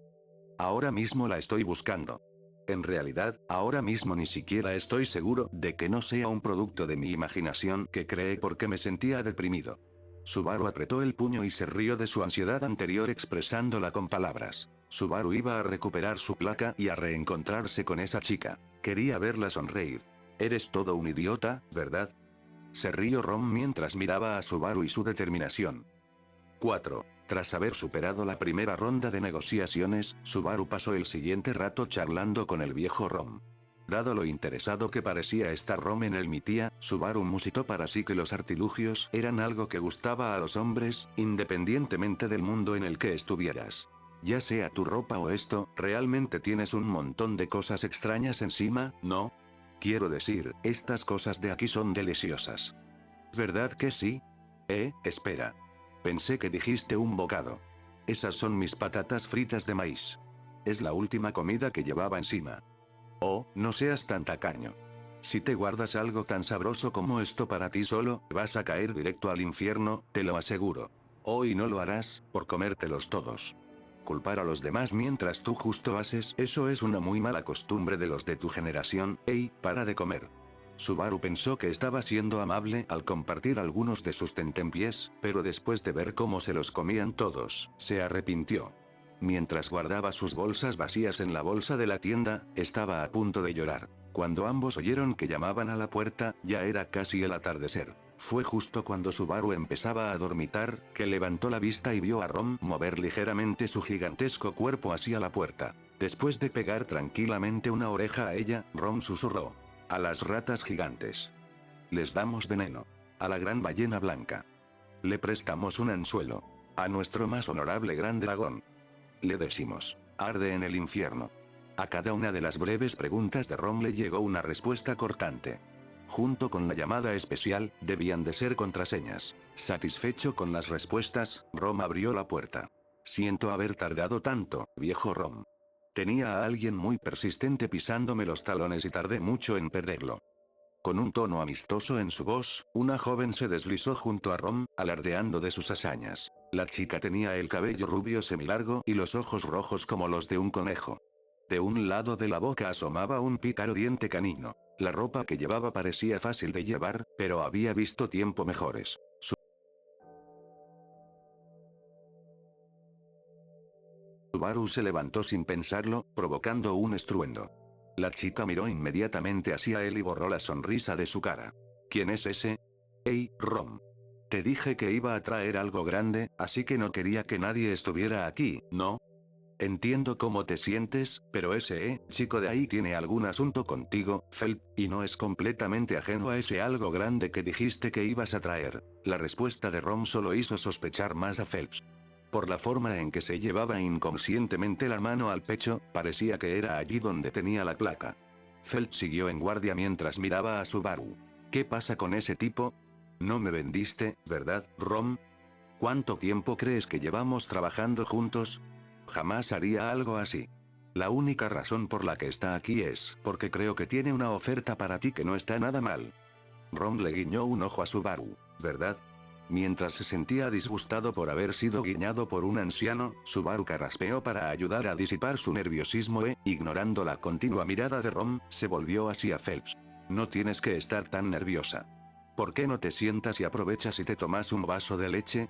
Ahora mismo la estoy buscando. En realidad, ahora mismo ni siquiera estoy seguro de que no sea un producto de mi imaginación que creé porque me sentía deprimido. Subaru apretó el puño y se rió de su ansiedad anterior expresándola con palabras. Subaru iba a recuperar su placa y a reencontrarse con esa chica. Quería verla sonreír. Eres todo un idiota, ¿verdad? Se rió Ron mientras miraba a Subaru y su determinación. 4. Tras haber superado la primera ronda de negociaciones, Subaru pasó el siguiente rato charlando con el viejo Rom. Dado lo interesado que parecía estar Rom en el mi tía, Subaru musitó para sí que los artilugios eran algo que gustaba a los hombres, independientemente del mundo en el que estuvieras. Ya sea tu ropa o esto, realmente tienes un montón de cosas extrañas encima, ¿no? Quiero decir, estas cosas de aquí son deliciosas. ¿Verdad que sí? Espera. Pensé que dijiste un bocado. Esas son mis patatas fritas de maíz. Es la última comida que llevaba encima. Oh, no seas tan tacaño. Si te guardas algo tan sabroso como esto para ti solo, vas a caer directo al infierno, te lo aseguro. Hoy no lo harás, por comértelos todos. Culpar a los demás mientras tú justo haces eso es una muy mala costumbre de los de tu generación. Ey, para de comer. Subaru pensó que estaba siendo amable al compartir algunos de sus tentempiés, pero después de ver cómo se los comían todos, se arrepintió. Mientras guardaba sus bolsas vacías en la bolsa de la tienda, estaba a punto de llorar. Cuando ambos oyeron que llamaban a la puerta, ya era casi el atardecer. Fue justo cuando Subaru empezaba a dormitar, que levantó la vista y vio a Rom mover ligeramente su gigantesco cuerpo hacia la puerta. Después de pegar tranquilamente una oreja a ella, Rom susurró. A las ratas gigantes. Les damos veneno. A la gran ballena blanca. Le prestamos un anzuelo. A nuestro más honorable gran dragón. Le decimos, arde en el infierno. A cada una de las breves preguntas de Rom le llegó una respuesta cortante. Junto con la llamada especial, debían de ser contraseñas. Satisfecho con las respuestas, Rom abrió la puerta. Siento haber tardado tanto, viejo Rom. Tenía a alguien muy persistente pisándome los talones y tardé mucho en perderlo. Con un tono amistoso en su voz, una joven se deslizó junto a Rom, alardeando de sus hazañas. La chica tenía el cabello rubio semilargo y los ojos rojos como los de un conejo. De un lado de la boca asomaba un pícaro diente canino. La ropa que llevaba parecía fácil de llevar, pero había visto tiempo mejores. Subaru se levantó sin pensarlo, provocando un estruendo. La chica miró inmediatamente hacia él y borró la sonrisa de su cara. ¿Quién es ese? Hey, Rom. Te dije que iba a traer algo grande, así que no quería que nadie estuviera aquí, ¿no? Entiendo cómo te sientes, pero ese chico de ahí tiene algún asunto contigo, Felt, y no es completamente ajeno a ese algo grande que dijiste que ibas a traer. La respuesta de Rom solo hizo sospechar más a Phelps. Por la forma en que se llevaba inconscientemente la mano al pecho, parecía que era allí donde tenía la placa. Phelps siguió en guardia mientras miraba a Subaru. ¿Qué pasa con ese tipo? No me vendiste, ¿verdad, Rom? ¿Cuánto tiempo crees que llevamos trabajando juntos? Jamás haría algo así. La única razón por la que está aquí es porque creo que tiene una oferta para ti que no está nada mal. Rom le guiñó un ojo a Subaru, ¿verdad? Mientras se sentía disgustado por haber sido guiñado por un anciano, Subaru carraspeó para ayudar a disipar su nerviosismo ignorando la continua mirada de Rom, se volvió hacia Phelps. No tienes que estar tan nerviosa. ¿Por qué no te sientas y aprovechas y te tomas un vaso de leche?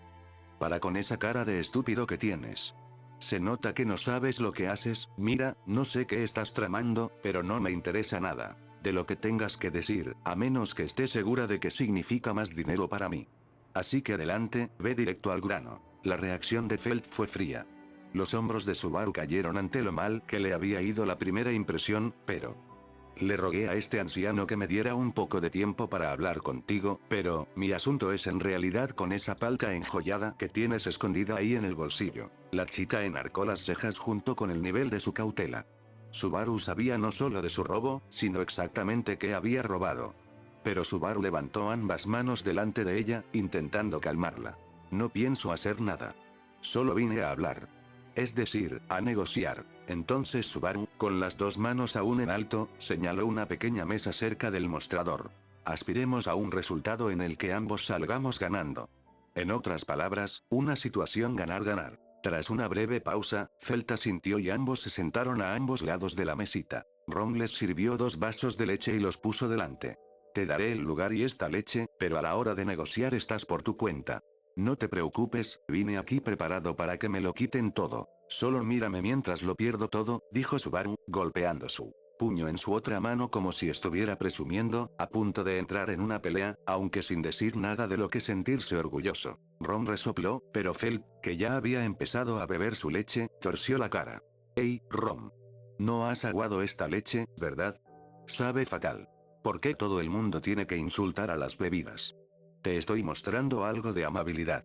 Para con esa cara de estúpido que tienes. Se nota que no sabes lo que haces. Mira, no sé qué estás tramando, pero no me interesa nada de lo que tengas que decir, a menos que esté segura de que significa más dinero para mí. Así que adelante, ve directo al grano. La reacción de Felt fue fría. Los hombros de Subaru cayeron ante lo mal que le había ido la primera impresión, pero... Le rogué a este anciano que me diera un poco de tiempo para hablar contigo, pero, mi asunto es en realidad con esa palca enjollada que tienes escondida ahí en el bolsillo. La chica enarcó las cejas junto con el nivel de su cautela. Subaru sabía no solo de su robo, sino exactamente qué había robado. Pero Subaru levantó ambas manos delante de ella, intentando calmarla. No pienso hacer nada. Solo vine a hablar. Es decir, a negociar. Entonces Subaru, con las dos manos aún en alto, señaló una pequeña mesa cerca del mostrador. Aspiremos a un resultado en el que ambos salgamos ganando. En otras palabras, una situación ganar-ganar. Tras una breve pausa, Felt asintió y ambos se sentaron a ambos lados de la mesita. Ron les sirvió 2 vasos de leche y los puso delante. Te daré el lugar y esta leche, pero a la hora de negociar estás por tu cuenta. No te preocupes, vine aquí preparado para que me lo quiten todo. Solo mírame mientras lo pierdo todo, dijo Subaru, golpeando su puño en su otra mano como si estuviera presumiendo, a punto de entrar en una pelea, aunque sin decir nada de lo que sentirse orgulloso. Ron resopló, pero Felt, que ya había empezado a beber su leche, torció la cara. Hey, Ron. No has aguado esta leche, ¿verdad? Sabe fatal. ¿Por qué todo el mundo tiene que insultar a las bebidas? Te estoy mostrando algo de amabilidad.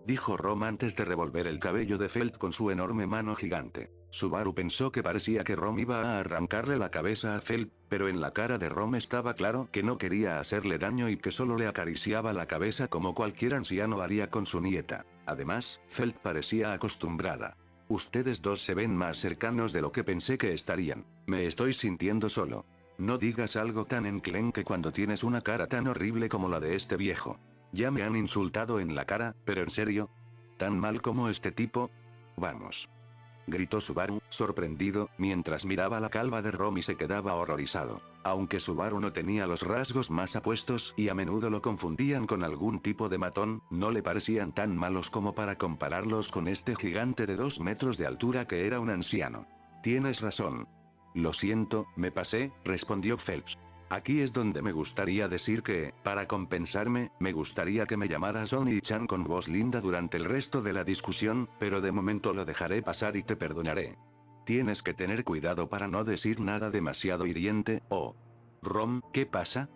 Dijo Rom antes de revolver el cabello de Felt con su enorme mano gigante. Subaru pensó que parecía que Rom iba a arrancarle la cabeza a Felt, pero en la cara de Rom estaba claro que no quería hacerle daño y que solo le acariciaba la cabeza como cualquier anciano haría con su nieta. Además, Felt parecía acostumbrada. Ustedes dos se ven más cercanos de lo que pensé que estarían. Me estoy sintiendo solo. No digas algo tan enclenque cuando tienes una cara tan horrible como la de este viejo. Ya me han insultado en la cara, pero en serio. ¿Tan mal como este tipo? Vamos. Gritó Subaru, sorprendido, mientras miraba la calva de Rom y se quedaba horrorizado. Aunque Subaru no tenía los rasgos más apuestos y a menudo lo confundían con algún tipo de matón, no le parecían tan malos como para compararlos con este gigante de 2 metros de altura que era un anciano. Tienes razón. Lo siento, me pasé, respondió Phelps. Aquí es donde me gustaría decir que, para compensarme, me gustaría que me llamaras Oni-chan con voz linda durante el resto de la discusión, pero de momento lo dejaré pasar y te perdonaré. Tienes que tener cuidado para no decir nada demasiado hiriente, ¿o? Rom, ¿qué pasa?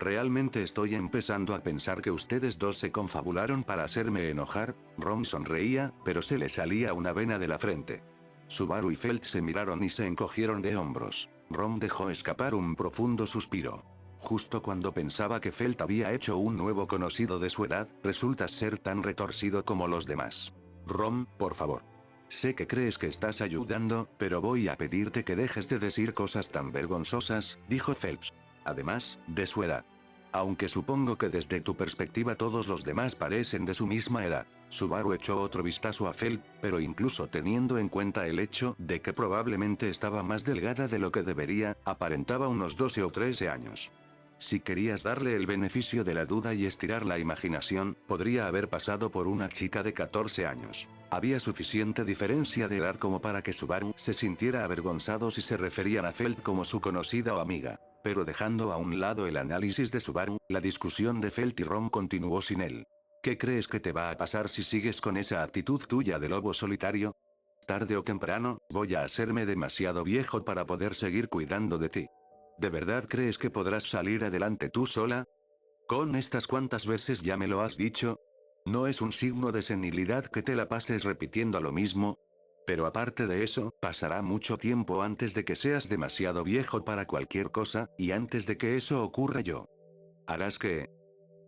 Realmente estoy empezando a pensar que ustedes dos se confabularon para hacerme enojar. Rom sonreía, pero se le salía una vena de la frente. Subaru y Felt se miraron y se encogieron de hombros. Rom dejó escapar un profundo suspiro. Justo cuando pensaba que Felt había hecho un nuevo conocido de su edad, resulta ser tan retorcido como los demás. Rom, por favor. Sé que crees que estás ayudando, pero voy a pedirte que dejes de decir cosas tan vergonzosas, dijo Phelps. Además, de su edad. Aunque supongo que desde tu perspectiva todos los demás parecen de su misma edad. Subaru echó otro vistazo a Felt, pero incluso teniendo en cuenta el hecho de que probablemente estaba más delgada de lo que debería, aparentaba unos 12 o 13 años. Si querías darle el beneficio de la duda y estirar la imaginación, podría haber pasado por una chica de 14 años. Había suficiente diferencia de edad como para que Subaru se sintiera avergonzado si se referían a Felt como su conocida o amiga. Pero dejando a un lado el análisis de Subaru, la discusión de Felt y Rom continuó sin él. ¿Qué crees que te va a pasar si sigues con esa actitud tuya de lobo solitario? Tarde o temprano, voy a hacerme demasiado viejo para poder seguir cuidando de ti. ¿De verdad crees que podrás salir adelante tú sola? Con estas cuantas veces ya me lo has dicho. ¿No es un signo de senilidad que te la pases repitiendo lo mismo? Pero aparte de eso, pasará mucho tiempo antes de que seas demasiado viejo para cualquier cosa, y antes de que eso ocurra yo. ¿Harás qué?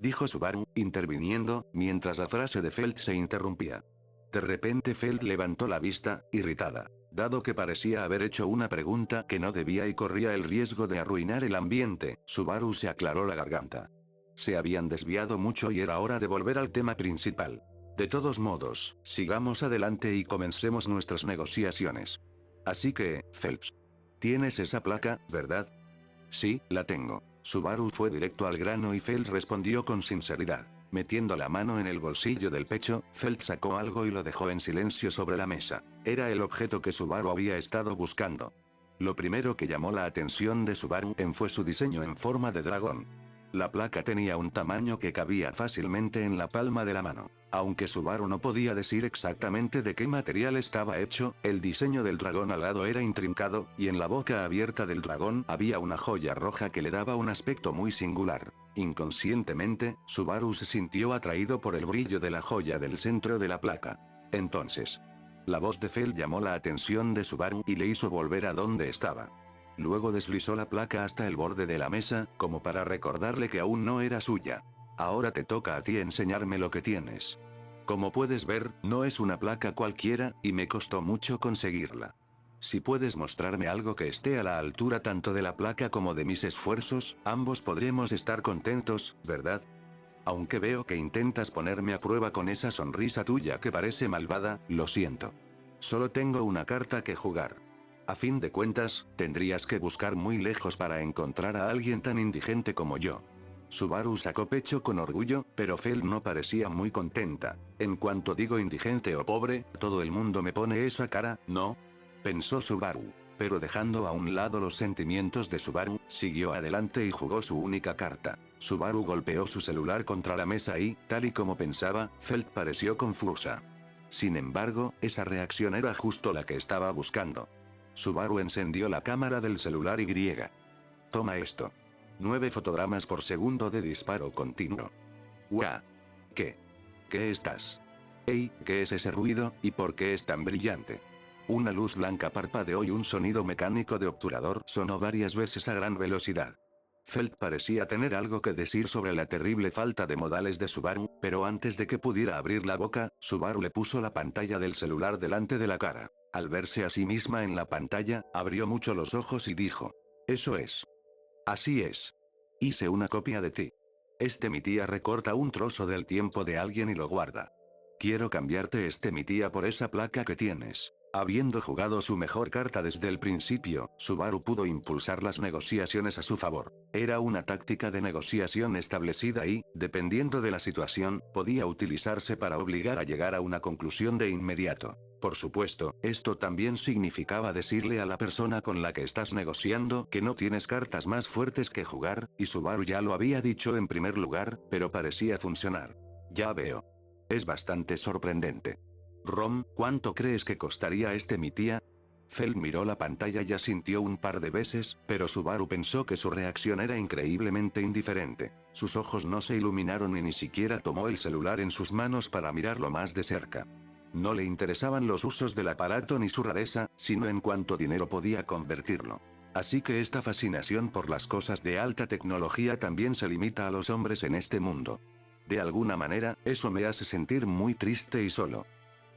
Dijo Subaru, interviniendo, mientras la frase de Felt se interrumpía. De repente Felt levantó la vista, irritada. Dado que parecía haber hecho una pregunta que no debía y corría el riesgo de arruinar el ambiente, Subaru se aclaró la garganta. Se habían desviado mucho y era hora de volver al tema principal. De todos modos, sigamos adelante y comencemos nuestras negociaciones. Así que, Phelps. Tienes esa placa, ¿verdad? Sí, la tengo. Subaru fue directo al grano y Feld respondió con sinceridad. Metiendo la mano en el bolsillo del pecho, Feld sacó algo y lo dejó en silencio sobre la mesa. Era el objeto que Subaru había estado buscando. Lo primero que llamó la atención de Subaru fue su diseño en forma de dragón. La placa tenía un tamaño que cabía fácilmente en la palma de la mano. Aunque Subaru no podía decir exactamente de qué material estaba hecho, el diseño del dragón alado era intrincado, y en la boca abierta del dragón había una joya roja que le daba un aspecto muy singular. Inconscientemente, Subaru se sintió atraído por el brillo de la joya del centro de la placa. Entonces, la voz de Feld llamó la atención de Subaru y le hizo volver a donde estaba. Luego deslizó la placa hasta el borde de la mesa, como para recordarle que aún no era suya. Ahora te toca a ti enseñarme lo que tienes. Como puedes ver, no es una placa cualquiera, y me costó mucho conseguirla. Si puedes mostrarme algo que esté a la altura tanto de la placa como de mis esfuerzos, ambos podremos estar contentos, ¿verdad? Aunque veo que intentas ponerme a prueba con esa sonrisa tuya que parece malvada, lo siento. Solo tengo una carta que jugar. A fin de cuentas, tendrías que buscar muy lejos para encontrar a alguien tan indigente como yo. Subaru sacó pecho con orgullo, pero Feld no parecía muy contenta. En cuanto digo indigente o pobre, todo el mundo me pone esa cara, ¿no? Pensó Subaru. Pero dejando a un lado los sentimientos de Subaru, siguió adelante y jugó su única carta. Subaru golpeó su celular contra la mesa y, tal y como pensaba, Feld pareció confusa. Sin embargo, esa reacción era justo la que estaba buscando. Subaru encendió la cámara del celular y griega. Toma esto. 9 fotogramas por segundo de disparo continuo. ¡Guau! ¿Qué? ¿Qué estás? ¡Ey! ¿Qué es ese ruido, y por qué es tan brillante? Una luz blanca parpadeó y un sonido mecánico de obturador sonó varias veces a gran velocidad. Feld parecía tener algo que decir sobre la terrible falta de modales de Subaru, pero antes de que pudiera abrir la boca, Subaru le puso la pantalla del celular delante de la cara. Al verse a sí misma en la pantalla, abrió mucho los ojos y dijo: «Eso es. Así es. Hice una copia de ti. Mi tía recorta un trozo del tiempo de alguien y lo guarda. Quiero cambiarte mi tía por esa placa que tienes». Habiendo jugado su mejor carta desde el principio, Subaru pudo impulsar las negociaciones a su favor. Era una táctica de negociación establecida y, dependiendo de la situación, podía utilizarse para obligar a llegar a una conclusión de inmediato. Por supuesto, esto también significaba decirle a la persona con la que estás negociando que no tienes cartas más fuertes que jugar, y Subaru ya lo había dicho en primer lugar, pero parecía funcionar. Ya veo. Es bastante sorprendente. Rom, ¿cuánto crees que costaría mi tía? Feld miró la pantalla y asintió un par de veces, pero Subaru pensó que su reacción era increíblemente indiferente. Sus ojos no se iluminaron y ni siquiera tomó el celular en sus manos para mirarlo más de cerca. No le interesaban los usos del aparato ni su rareza, sino en cuánto dinero podía convertirlo. Así que esta fascinación por las cosas de alta tecnología también se limita a los hombres en este mundo. De alguna manera, eso me hace sentir muy triste y solo.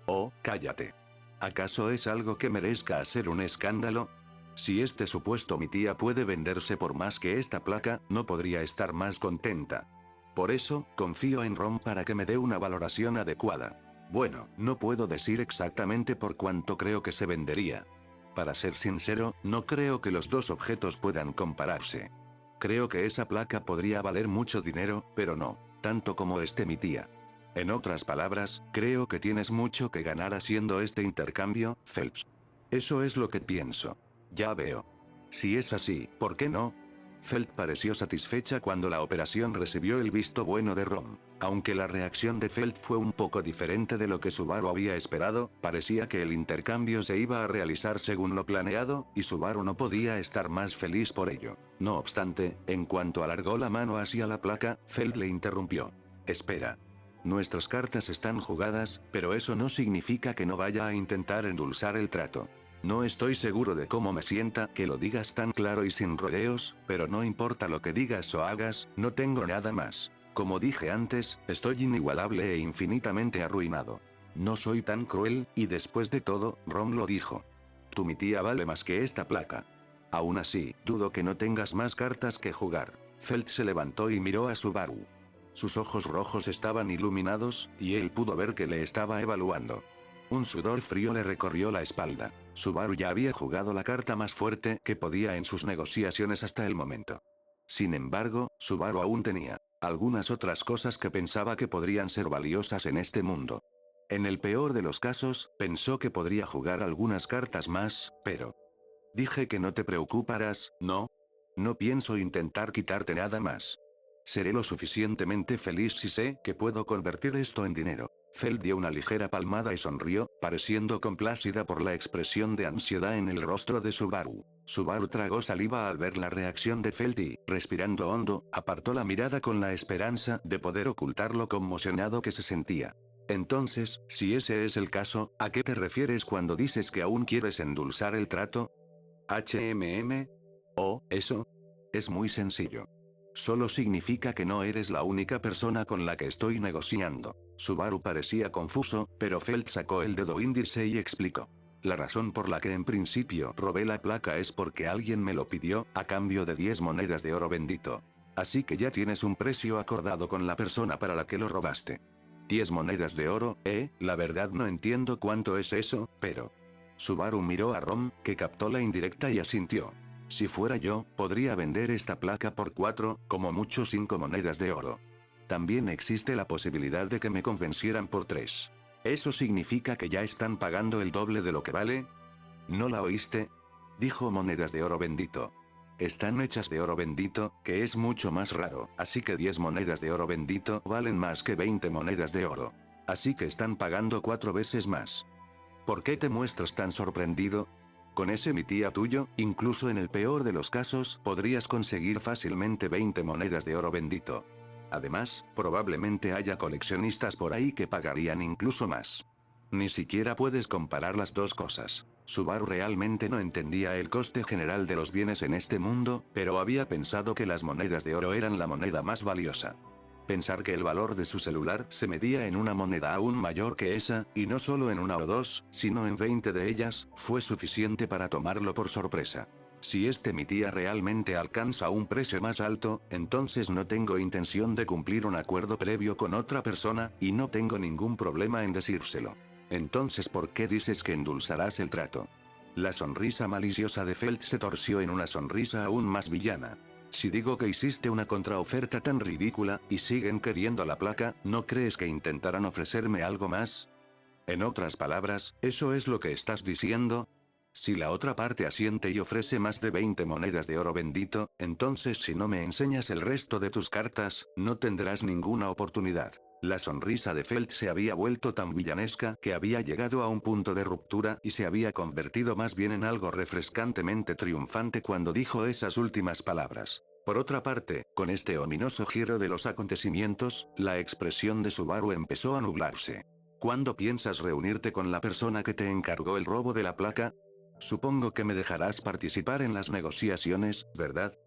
Oh, cállate. ¿Acaso es algo que merezca hacer un escándalo? Si supuesto mi tía puede venderse por más que esta placa, no podría estar más contenta. Por eso, confío en Rom para que me dé una valoración adecuada. Bueno, no puedo decir exactamente por cuánto creo que se vendería. Para ser sincero, no creo que los dos objetos puedan compararse. Creo que esa placa podría valer mucho dinero, pero no tanto como mi tía. En otras palabras, creo que tienes mucho que ganar haciendo este intercambio, Phelps. Eso es lo que pienso. Ya veo. Si es así, ¿por qué no? Feld pareció satisfecha cuando la operación recibió el visto bueno de Rom. Aunque la reacción de Feld fue un poco diferente de lo que Subaru había esperado, parecía que el intercambio se iba a realizar según lo planeado, y Subaru no podía estar más feliz por ello. No obstante, en cuanto alargó la mano hacia la placa, Feld le interrumpió. Espera. Nuestras cartas están jugadas, pero eso no significa que no vaya a intentar endulzar el trato. No estoy seguro de cómo me sienta que lo digas tan claro y sin rodeos, pero no importa lo que digas o hagas, no tengo nada más. Como dije antes, estoy inigualable e infinitamente arruinado. No soy tan cruel, y después de todo, Rom lo dijo. Mi tía vale más que esta placa. Aún así, dudo que no tengas más cartas que jugar. Feld se levantó y miró a Subaru. Sus ojos rojos estaban iluminados, y él pudo ver que le estaba evaluando. Un sudor frío le recorrió la espalda. Subaru ya había jugado la carta más fuerte que podía en sus negociaciones hasta el momento. Sin embargo, Subaru aún tenía algunas otras cosas que pensaba que podrían ser valiosas en este mundo. En el peor de los casos, pensó que podría jugar algunas cartas más, pero... Dije que no te preocuparas, ¿no? No pienso intentar quitarte nada más. Seré lo suficientemente feliz si sé que puedo convertir esto en dinero. Feld dio una ligera palmada y sonrió, pareciendo complacida por la expresión de ansiedad en el rostro de Subaru. Subaru tragó saliva al ver la reacción de Feld y, respirando hondo, apartó la mirada con la esperanza de poder ocultar lo conmocionado que se sentía. Entonces, si ese es el caso, ¿a qué te refieres cuando dices que aún quieres endulzar el trato? Oh, eso. Es muy sencillo. Solo significa que no eres la única persona con la que estoy negociando. Subaru parecía confuso, pero Feld sacó el dedo índice y explicó. La razón por la que en principio robé la placa es porque alguien me lo pidió, a cambio de 10 monedas de oro bendito. Así que ya tienes un precio acordado con la persona para la que lo robaste. 10 monedas de oro, la verdad no entiendo cuánto es eso, pero... Subaru miró a Rom, que captó la indirecta y asintió. Si fuera yo, podría vender esta placa por 4, como mucho 5 monedas de oro. También existe la posibilidad de que me convencieran por 3. ¿Eso significa que ya están pagando el doble de lo que vale? ¿No la oíste? Dijo monedas de oro bendito. Están hechas de oro bendito, que es mucho más raro, así que 10 monedas de oro bendito valen más que 20 monedas de oro. Así que están pagando 4 veces más. ¿Por qué te muestras tan sorprendido? Con ese mi tía tuyo, incluso en el peor de los casos, podrías conseguir fácilmente 20 monedas de oro bendito. Además, probablemente haya coleccionistas por ahí que pagarían incluso más. Ni siquiera puedes comparar las dos cosas. Subaru realmente no entendía el coste general de los bienes en este mundo, pero había pensado que las monedas de oro eran la moneda más valiosa. Pensar que el valor de su celular se medía en una moneda aún mayor que esa, y no solo en una o dos, sino en 20 de ellas, fue suficiente para tomarlo por sorpresa. Si mi tía realmente alcanza un precio más alto, entonces no tengo intención de cumplir un acuerdo previo con otra persona, y no tengo ningún problema en decírselo. Entonces, ¿por qué dices que endulzarás el trato? La sonrisa maliciosa de Feld se torció en una sonrisa aún más villana. Si digo que hiciste una contraoferta tan ridícula, y siguen queriendo la placa, ¿no crees que intentarán ofrecerme algo más? En otras palabras, ¿eso es lo que estás diciendo? Si la otra parte asiente y ofrece más de 20 monedas de oro bendito, entonces si no me enseñas el resto de tus cartas, no tendrás ninguna oportunidad. La sonrisa de Feld se había vuelto tan villanesca que había llegado a un punto de ruptura y se había convertido más bien en algo refrescantemente triunfante cuando dijo esas últimas palabras. Por otra parte, con este ominoso giro de los acontecimientos, la expresión de Subaru empezó a nublarse. ¿Cuándo piensas reunirte con la persona que te encargó el robo de la placa? Supongo que me dejarás participar en las negociaciones, ¿verdad?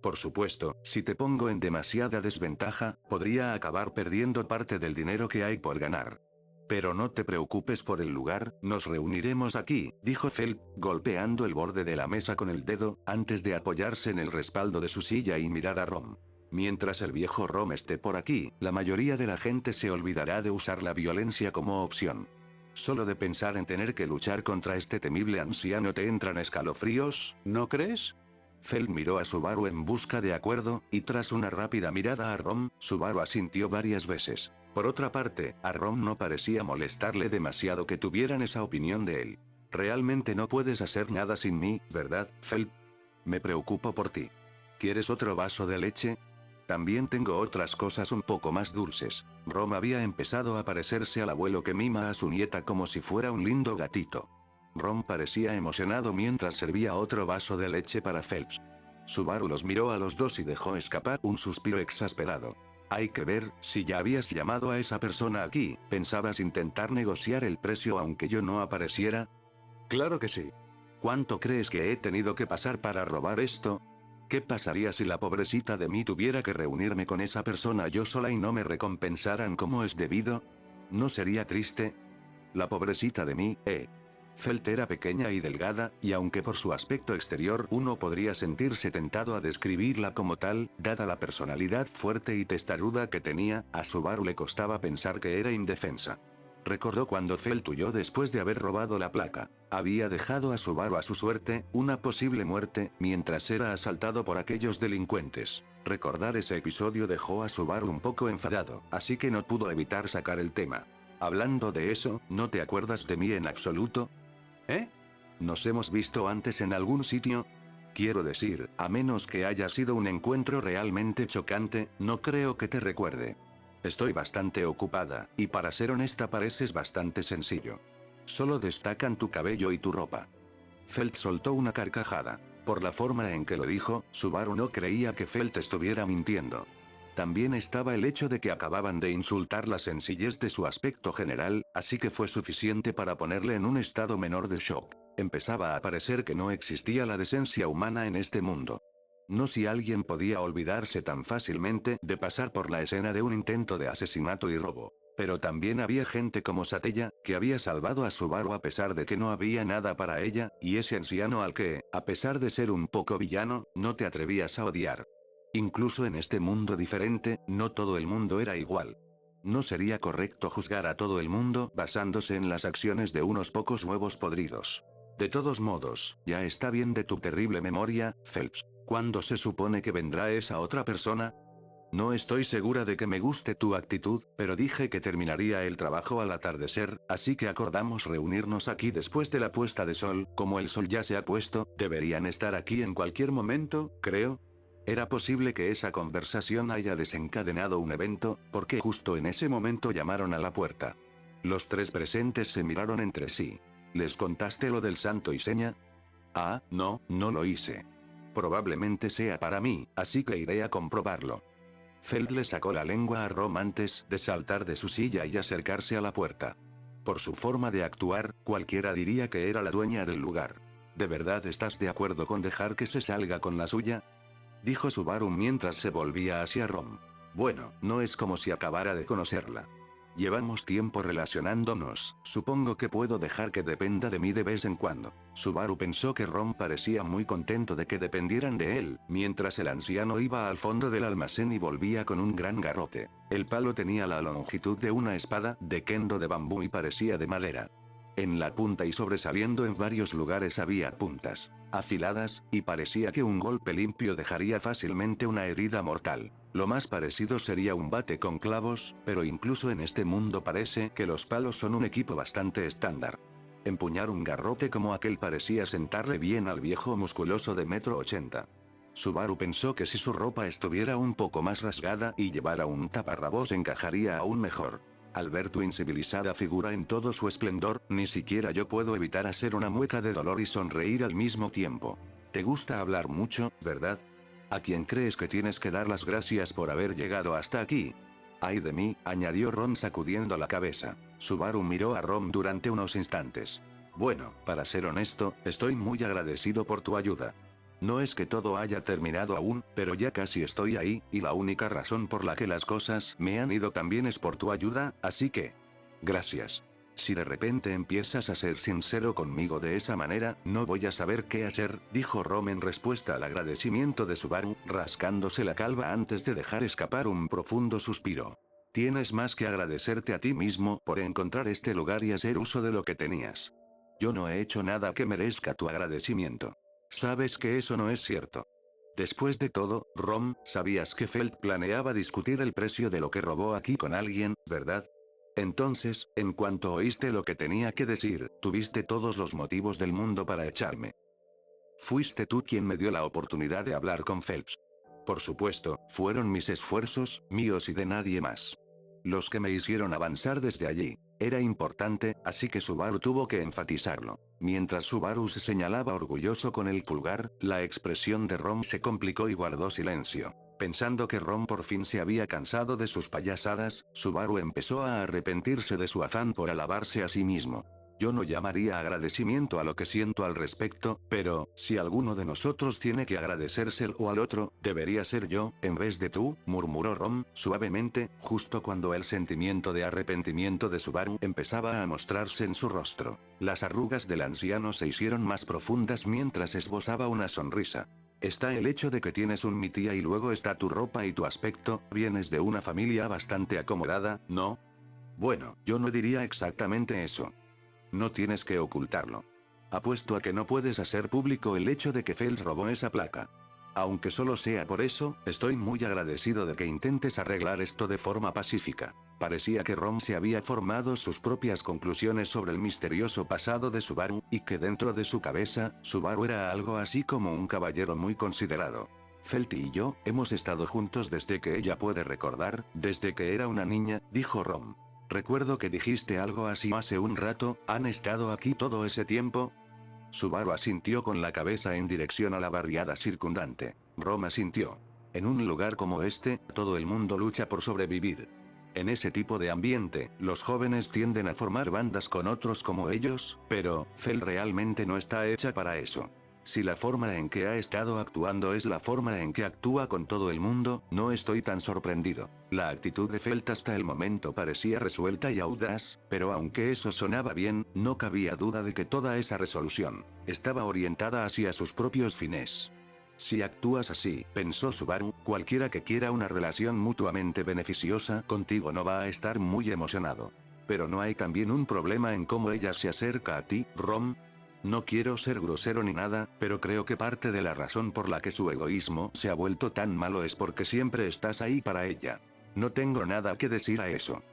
Por supuesto, si te pongo en demasiada desventaja, podría acabar perdiendo parte del dinero que hay por ganar. Pero no te preocupes por el lugar, nos reuniremos aquí, dijo Feld, golpeando el borde de la mesa con el dedo, antes de apoyarse en el respaldo de su silla y mirar a Rom. Mientras el viejo Rom esté por aquí, la mayoría de la gente se olvidará de usar la violencia como opción. Solo de pensar en tener que luchar contra este temible anciano te entran escalofríos, ¿no crees? Feld miró a Subaru en busca de acuerdo, y tras una rápida mirada a Rom, Subaru asintió varias veces. Por otra parte, a Rom no parecía molestarle demasiado que tuvieran esa opinión de él. Realmente no puedes hacer nada sin mí, ¿verdad, Feld? Me preocupo por ti. ¿Quieres otro vaso de leche? También tengo otras cosas un poco más dulces. Rom había empezado a parecerse al abuelo que mima a su nieta como si fuera un lindo gatito. Rom parecía emocionado mientras servía otro vaso de leche para Phelps. Subaru los miró a los dos y dejó escapar un suspiro exasperado. Hay que ver, si ya habías llamado a esa persona aquí, ¿pensabas intentar negociar el precio aunque yo no apareciera? Claro que sí. ¿Cuánto crees que he tenido que pasar para robar esto? ¿Qué pasaría si la pobrecita de mí tuviera que reunirme con esa persona yo sola y no me recompensaran como es debido? ¿No sería triste? La pobrecita de mí, Felt era pequeña y delgada, y aunque por su aspecto exterior uno podría sentirse tentado a describirla como tal, dada la personalidad fuerte y testaruda que tenía, a Subaru le costaba pensar que era indefensa. Recordó cuando Felt huyó después de haber robado la placa. Había dejado a Subaru a su suerte, una posible muerte, mientras era asaltado por aquellos delincuentes. Recordar ese episodio dejó a Subaru un poco enfadado, así que no pudo evitar sacar el tema. Hablando de eso, ¿no te acuerdas de mí en absoluto? ¿Eh? ¿Nos hemos visto antes en algún sitio? Quiero decir, a menos que haya sido un encuentro realmente chocante, no creo que te recuerde. Estoy bastante ocupada, y para ser honesta pareces bastante sencillo. Solo destacan tu cabello y tu ropa. Felt soltó una carcajada. Por la forma en que lo dijo, Subaru no creía que Felt estuviera mintiendo. También estaba el hecho de que acababan de insultar la sencillez de su aspecto general, así que fue suficiente para ponerle en un estado menor de shock. Empezaba a parecer que no existía la decencia humana en este mundo. No si alguien podía olvidarse tan fácilmente de pasar por la escena de un intento de asesinato y robo. Pero también había gente como Satella, que había salvado a Subaru a pesar de que no había nada para ella, y ese anciano al que, a pesar de ser un poco villano, no te atrevías a odiar. Incluso en este mundo diferente, no todo el mundo era igual. No sería correcto juzgar a todo el mundo basándose en las acciones de unos pocos huevos podridos. De todos modos, ya está bien de tu terrible memoria, Phelps. ¿Cuándo se supone que vendrá esa otra persona? No estoy segura de que me guste tu actitud, pero dije que terminaría el trabajo al atardecer, así que acordamos reunirnos aquí después de la puesta de sol. Como el sol ya se ha puesto, deberían estar aquí en cualquier momento, creo. Era posible que esa conversación haya desencadenado un evento, porque justo en ese momento llamaron a la puerta. Los tres presentes se miraron entre sí. ¿Les contaste lo del santo y seña? Ah, no, no lo hice. Probablemente sea para mí, así que iré a comprobarlo. Felt le sacó la lengua a Rom antes de saltar de su silla y acercarse a la puerta. Por su forma de actuar, cualquiera diría que era la dueña del lugar. ¿De verdad estás de acuerdo con dejar que se salga con la suya? Dijo Subaru mientras se volvía hacia Rom. Bueno, no es como si acabara de conocerla. Llevamos tiempo relacionándonos, supongo que puedo dejar que dependa de mí de vez en cuando. Subaru pensó que Rom parecía muy contento de que dependieran de él, mientras el anciano iba al fondo del almacén y volvía con un gran garrote. El palo tenía la longitud de una espada de kendo de bambú y parecía de madera. En la punta y sobresaliendo en varios lugares había puntas afiladas, y parecía que un golpe limpio dejaría fácilmente una herida mortal. Lo más parecido sería un bate con clavos, pero incluso en este mundo parece que los palos son un equipo bastante estándar. Empuñar un garrote como aquel parecía sentarle bien al viejo musculoso de 1,80 m. Subaru pensó que si su ropa estuviera un poco más rasgada y llevara un taparrabos encajaría aún mejor. Al ver tu incivilizada figura en todo su esplendor, ni siquiera yo puedo evitar hacer una mueca de dolor y sonreír al mismo tiempo. Te gusta hablar mucho, ¿verdad? ¿A quién crees que tienes que dar las gracias por haber llegado hasta aquí? Ay de mí, añadió Ron sacudiendo la cabeza. Subaru miró a Ron durante unos instantes. Bueno, para ser honesto, estoy muy agradecido por tu ayuda. No es que todo haya terminado aún, pero ya casi estoy ahí, y la única razón por la que las cosas me han ido tan bien es por tu ayuda, así que... Gracias. Si de repente empiezas a ser sincero conmigo de esa manera, no voy a saber qué hacer, dijo Rom en respuesta al agradecimiento de Subaru, rascándose la calva antes de dejar escapar un profundo suspiro. Tienes más que agradecerte a ti mismo por encontrar este lugar y hacer uso de lo que tenías. Yo no he hecho nada que merezca tu agradecimiento. Sabes que eso no es cierto. Después de todo, Rom, sabías que Felt planeaba discutir el precio de lo que robó aquí con alguien, ¿verdad? Entonces, en cuanto oíste lo que tenía que decir, tuviste todos los motivos del mundo para echarme. Fuiste tú quien me dio la oportunidad de hablar con Phelps. Por supuesto, fueron mis esfuerzos, míos y de nadie más. Los que me hicieron avanzar desde allí. Era importante, así que Subaru tuvo que enfatizarlo. Mientras Subaru se señalaba orgulloso con el pulgar, la expresión de Rom se complicó y guardó silencio. Pensando que Rom por fin se había cansado de sus payasadas, Subaru empezó a arrepentirse de su afán por alabarse a sí mismo. Yo no llamaría agradecimiento a lo que siento al respecto, pero, si alguno de nosotros tiene que agradecérselo al otro, debería ser yo, en vez de tú, murmuró Rom, suavemente, justo cuando el sentimiento de arrepentimiento de Subaru empezaba a mostrarse en su rostro. Las arrugas del anciano se hicieron más profundas mientras esbozaba una sonrisa. Está el hecho de que tienes un mi tía y luego está tu ropa y tu aspecto, vienes de una familia bastante acomodada, ¿no? Bueno, yo no diría exactamente eso. No tienes que ocultarlo. Apuesto a que no puedes hacer público el hecho de que Feld robó esa placa. Aunque solo sea por eso, estoy muy agradecido de que intentes arreglar esto de forma pacífica. Parecía que Rom se había formado sus propias conclusiones sobre el misterioso pasado de Subaru, y que dentro de su cabeza, Subaru era algo así como un caballero muy considerado. Felt y yo, hemos estado juntos desde que ella puede recordar, desde que era una niña, dijo Rom. Recuerdo que dijiste algo así hace un rato, ¿han estado aquí todo ese tiempo? Subaru asintió con la cabeza en dirección a la barriada circundante. Rom asintió. En un lugar como este, todo el mundo lucha por sobrevivir. En ese tipo de ambiente, los jóvenes tienden a formar bandas con otros como ellos, pero, Fel realmente no está hecha para eso. Si la forma en que ha estado actuando es la forma en que actúa con todo el mundo, no estoy tan sorprendido. La actitud de Felt hasta el momento parecía resuelta y audaz, pero aunque eso sonaba bien, no cabía duda de que toda esa resolución estaba orientada hacia sus propios fines. Si actúas así, pensó Subaru, cualquiera que quiera una relación mutuamente beneficiosa contigo no va a estar muy emocionado. Pero no hay también un problema en cómo ella se acerca a ti, Rom. No quiero ser grosero ni nada, pero creo que parte de la razón por la que su egoísmo se ha vuelto tan malo es porque siempre estás ahí para ella. No tengo nada que decir a eso.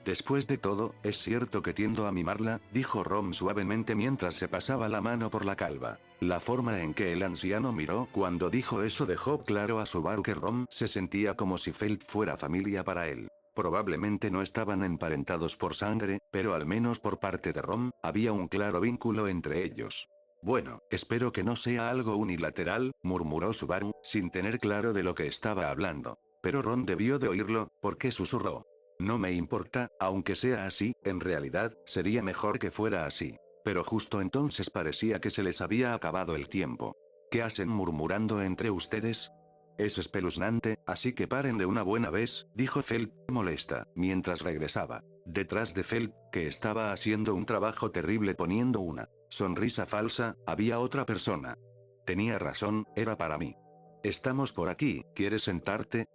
Después de todo, es cierto que tiendo a mimarla, dijo Rom suavemente mientras se pasaba la mano por la calva. La forma en que el anciano miró cuando dijo eso dejó claro a Subaru que Rom se sentía como si Felt fuera familia para él. Probablemente no estaban emparentados por sangre, pero al menos por parte de Rom, había un claro vínculo entre ellos. Bueno, espero que no sea algo unilateral, murmuró Subaru, sin tener claro de lo que estaba hablando. Pero Ron debió de oírlo, porque susurró. No me importa, aunque sea así, en realidad, sería mejor que fuera así. Pero justo entonces parecía que se les había acabado el tiempo. ¿Qué hacen murmurando entre ustedes? Es espeluznante, así que paren de una buena vez, dijo Felt, molesta, mientras regresaba. Detrás de Felt, que estaba haciendo un trabajo terrible poniendo una sonrisa falsa, había otra persona. Tenía razón, era para mí. Estamos por aquí, ¿quieres sentarte?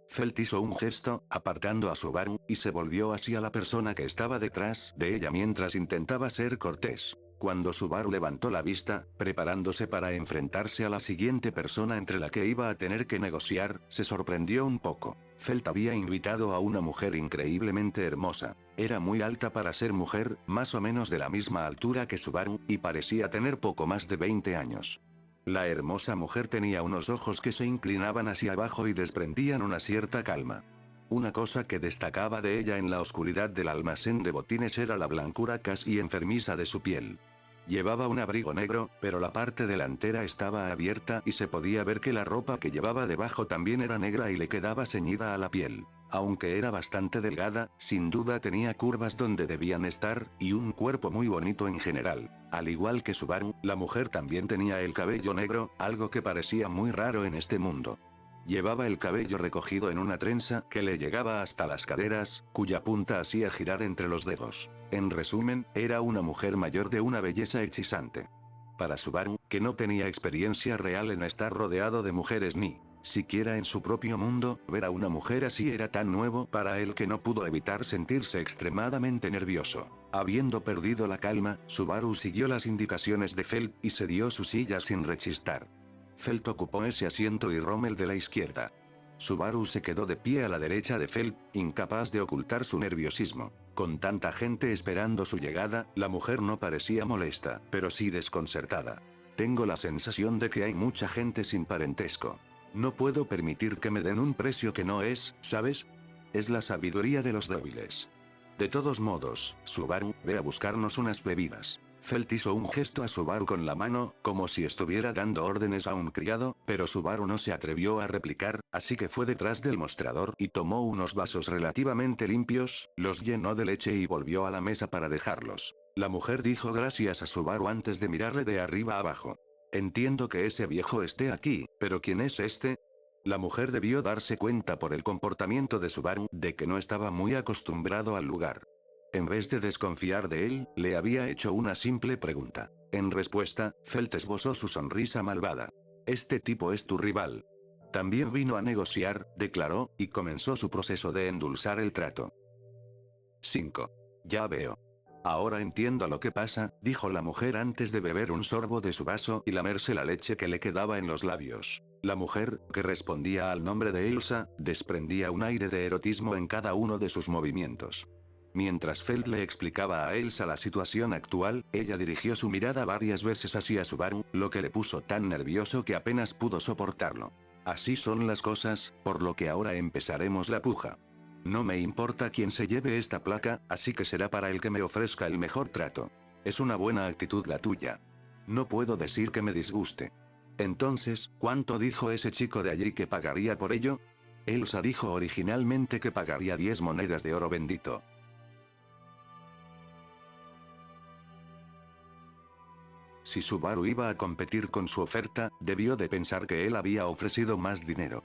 Felt hizo un gesto, apartando a Subaru, y se volvió hacia la persona que estaba detrás de ella mientras intentaba ser cortés. Cuando Subaru levantó la vista, preparándose para enfrentarse a la siguiente persona entre la que iba a tener que negociar, se sorprendió un poco. Felt había invitado a una mujer increíblemente hermosa. Era muy alta para ser mujer, más o menos de la misma altura que Subaru, y parecía tener poco más de 20 años. La hermosa mujer tenía unos ojos que se inclinaban hacia abajo y desprendían una cierta calma. Una cosa que destacaba de ella en la oscuridad del almacén de botines era la blancura casi enfermiza de su piel. Llevaba un abrigo negro, pero la parte delantera estaba abierta y se podía ver que la ropa que llevaba debajo también era negra y le quedaba ceñida a la piel. Aunque era bastante delgada, sin duda tenía curvas donde debían estar, y un cuerpo muy bonito en general. Al igual que Subaru, la mujer también tenía el cabello negro, algo que parecía muy raro en este mundo. Llevaba el cabello recogido en una trenza que le llegaba hasta las caderas, cuya punta hacía girar entre los dedos. En resumen, era una mujer mayor de una belleza hechizante. Para Subaru, que no tenía experiencia real en estar rodeado de mujeres ni siquiera en su propio mundo, ver a una mujer así era tan nuevo para él que no pudo evitar sentirse extremadamente nervioso. Habiendo perdido la calma, Subaru siguió las indicaciones de Felt y se dio su silla sin rechistar. Felt ocupó ese asiento y Rommel de la izquierda. Subaru se quedó de pie a la derecha de Felt, incapaz de ocultar su nerviosismo. Con tanta gente esperando su llegada, la mujer no parecía molesta, pero sí desconcertada. Tengo la sensación de que hay mucha gente sin parentesco. No puedo permitir que me den un precio que no es, ¿sabes? Es la sabiduría de los débiles. De todos modos, Subaru, ve a buscarnos unas bebidas. Felt hizo un gesto a Subaru con la mano, como si estuviera dando órdenes a un criado, pero Subaru no se atrevió a replicar, así que fue detrás del mostrador y tomó unos vasos relativamente limpios, los llenó de leche y volvió a la mesa para dejarlos. La mujer dijo gracias a Subaru antes de mirarle de arriba abajo. Entiendo que ese viejo esté aquí, pero ¿quién es este? La mujer debió darse cuenta por el comportamiento de Subaru de que no estaba muy acostumbrado al lugar. En vez de desconfiar de él, le había hecho una simple pregunta. En respuesta, Felt esbozó su sonrisa malvada. Este tipo es tu rival. También vino a negociar, declaró, y comenzó su proceso de endulzar el trato. 5. Ya veo. Ahora entiendo lo que pasa, dijo la mujer antes de beber un sorbo de su vaso y lamerse la leche que le quedaba en los labios. La mujer, que respondía al nombre de Elsa, desprendía un aire de erotismo en cada uno de sus movimientos. Mientras Feld le explicaba a Elsa la situación actual, ella dirigió su mirada varias veces hacia Subaru, lo que le puso tan nervioso que apenas pudo soportarlo. Así son las cosas, por lo que ahora empezaremos la puja. No me importa quién se lleve esta placa, así que será para el que me ofrezca el mejor trato. Es una buena actitud la tuya. No puedo decir que me disguste. Entonces, ¿cuánto dijo ese chico de allí que pagaría por ello? Elsa dijo originalmente que pagaría 10 monedas de oro bendito. Si Subaru iba a competir con su oferta, debió de pensar que él había ofrecido más dinero.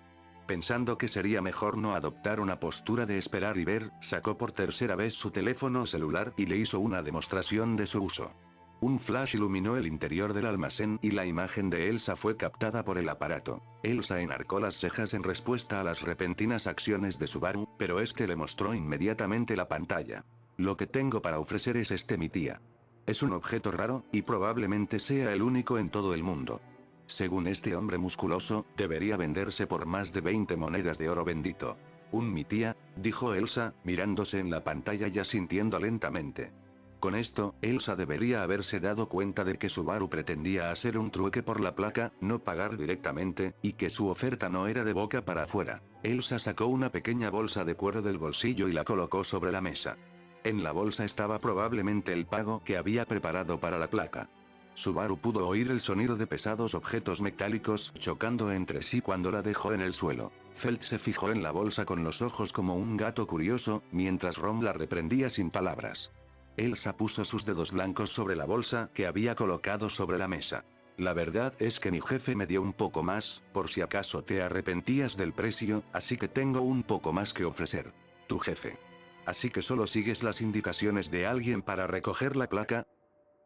Pensando que sería mejor no adoptar una postura de esperar y ver, sacó por tercera vez su teléfono celular y le hizo una demostración de su uso. Un flash iluminó el interior del almacén y la imagen de Elsa fue captada por el aparato. Elsa enarcó las cejas en respuesta a las repentinas acciones de Subaru, pero este le mostró inmediatamente la pantalla. Lo que tengo para ofrecer es mi tía. Es un objeto raro, y probablemente sea el único en todo el mundo. Según este hombre musculoso, debería venderse por más de 20 monedas de oro bendito. Mi tía, dijo Elsa, mirándose en la pantalla y asintiendo lentamente. Con esto, Elsa debería haberse dado cuenta de que Subaru pretendía hacer un trueque por la placa, no pagar directamente, y que su oferta no era de boca para afuera. Elsa sacó una pequeña bolsa de cuero del bolsillo y la colocó sobre la mesa. En la bolsa estaba probablemente el pago que había preparado para la placa. Subaru pudo oír el sonido de pesados objetos metálicos chocando entre sí cuando la dejó en el suelo. Feld se fijó en la bolsa con los ojos como un gato curioso, mientras Rom la reprendía sin palabras. Elsa puso sus dedos blancos sobre la bolsa que había colocado sobre la mesa. La verdad es que mi jefe me dio un poco más, por si acaso te arrepentías del precio, así que tengo un poco más que ofrecer. Tu jefe. ¿Así que solo sigues las indicaciones de alguien para recoger la placa?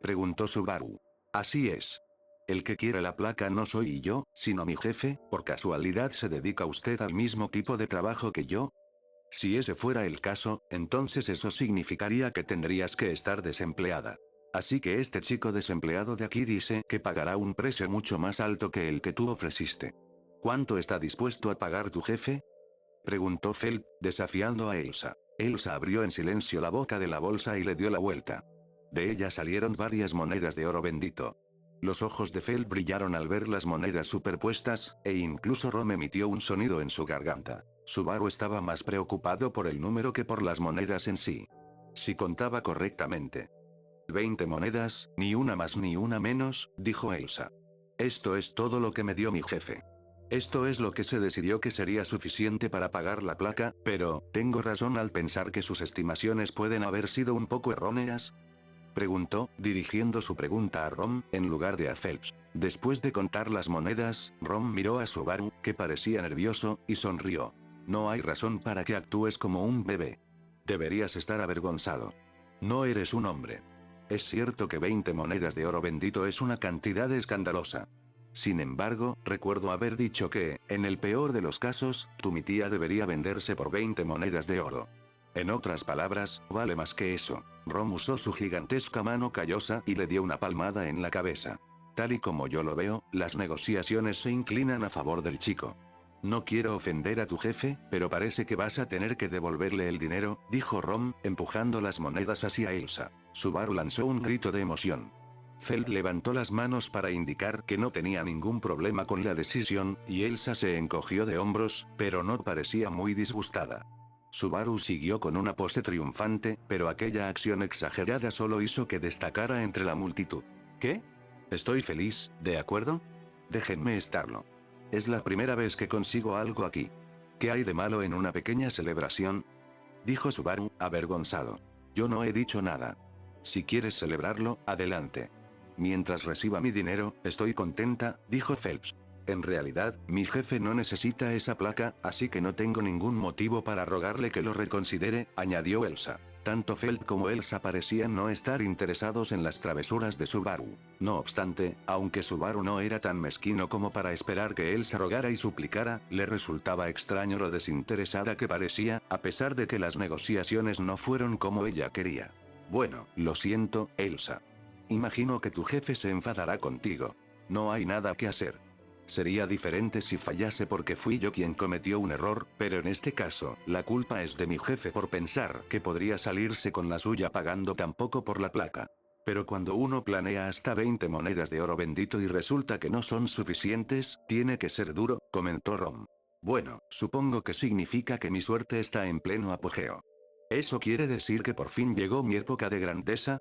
Preguntó Subaru. Así es. El que quiere la placa no soy yo, sino mi jefe. ¿Por casualidad se dedica usted al mismo tipo de trabajo que yo? Si ese fuera el caso, entonces eso significaría que tendrías que estar desempleada. Así que este chico desempleado de aquí dice que pagará un precio mucho más alto que el que tú ofreciste. ¿Cuánto está dispuesto a pagar tu jefe? Preguntó Feld, desafiando a Elsa. Elsa abrió en silencio la boca de la bolsa y le dio la vuelta. De ella salieron varias monedas de oro bendito. Los ojos de Feld brillaron al ver las monedas superpuestas, e incluso Rom emitió un sonido en su garganta. Subaru estaba más preocupado por el número que por las monedas en sí. Si contaba correctamente. 20 monedas, ni una más ni una menos, dijo Elsa. Esto es todo lo que me dio mi jefe. Esto es lo que se decidió que sería suficiente para pagar la placa, pero, ¿tengo razón al pensar que sus estimaciones pueden haber sido un poco erróneas? Preguntó, dirigiendo su pregunta a Rom, en lugar de a Phelps. Después de contar las monedas, Rom miró a Subaru, que parecía nervioso, y sonrió. No hay razón para que actúes como un bebé. Deberías estar avergonzado. No eres un hombre. Es cierto que 20 monedas de oro bendito es una cantidad escandalosa. Sin embargo, recuerdo haber dicho que, en el peor de los casos, mi tía debería venderse por 20 monedas de oro. En otras palabras, vale más que eso. Rom usó su gigantesca mano callosa y le dio una palmada en la cabeza. Tal y como yo lo veo, las negociaciones se inclinan a favor del chico. No quiero ofender a tu jefe, pero parece que vas a tener que devolverle el dinero, dijo Rom, empujando las monedas hacia Elsa. Subaru lanzó un grito de emoción. Feld levantó las manos para indicar que no tenía ningún problema con la decisión, y Elsa se encogió de hombros, pero no parecía muy disgustada. Subaru siguió con una pose triunfante, pero aquella acción exagerada solo hizo que destacara entre la multitud. ¿Qué? Estoy feliz, ¿de acuerdo? Déjenme estarlo. Es la primera vez que consigo algo aquí. ¿Qué hay de malo en una pequeña celebración? Dijo Subaru, avergonzado. Yo no he dicho nada. Si quieres celebrarlo, adelante. Mientras reciba mi dinero, estoy contenta, dijo Phelps. En realidad, mi jefe no necesita esa placa, así que no tengo ningún motivo para rogarle que lo reconsidere, añadió Elsa. Tanto Felt como Elsa parecían no estar interesados en las travesuras de Subaru. No obstante, aunque Subaru no era tan mezquino como para esperar que Elsa rogara y suplicara, le resultaba extraño lo desinteresada que parecía, a pesar de que las negociaciones no fueron como ella quería. Bueno, lo siento, Elsa. Imagino que tu jefe se enfadará contigo. No hay nada que hacer. Sería diferente si fallase porque fui yo quien cometió un error, pero en este caso, la culpa es de mi jefe por pensar que podría salirse con la suya pagando tan poco por la placa. Pero cuando uno planea hasta 20 monedas de oro bendito y resulta que no son suficientes, tiene que ser duro, comentó Rom. Bueno, supongo que significa que mi suerte está en pleno apogeo. ¿Eso quiere decir que por fin llegó mi época de grandeza?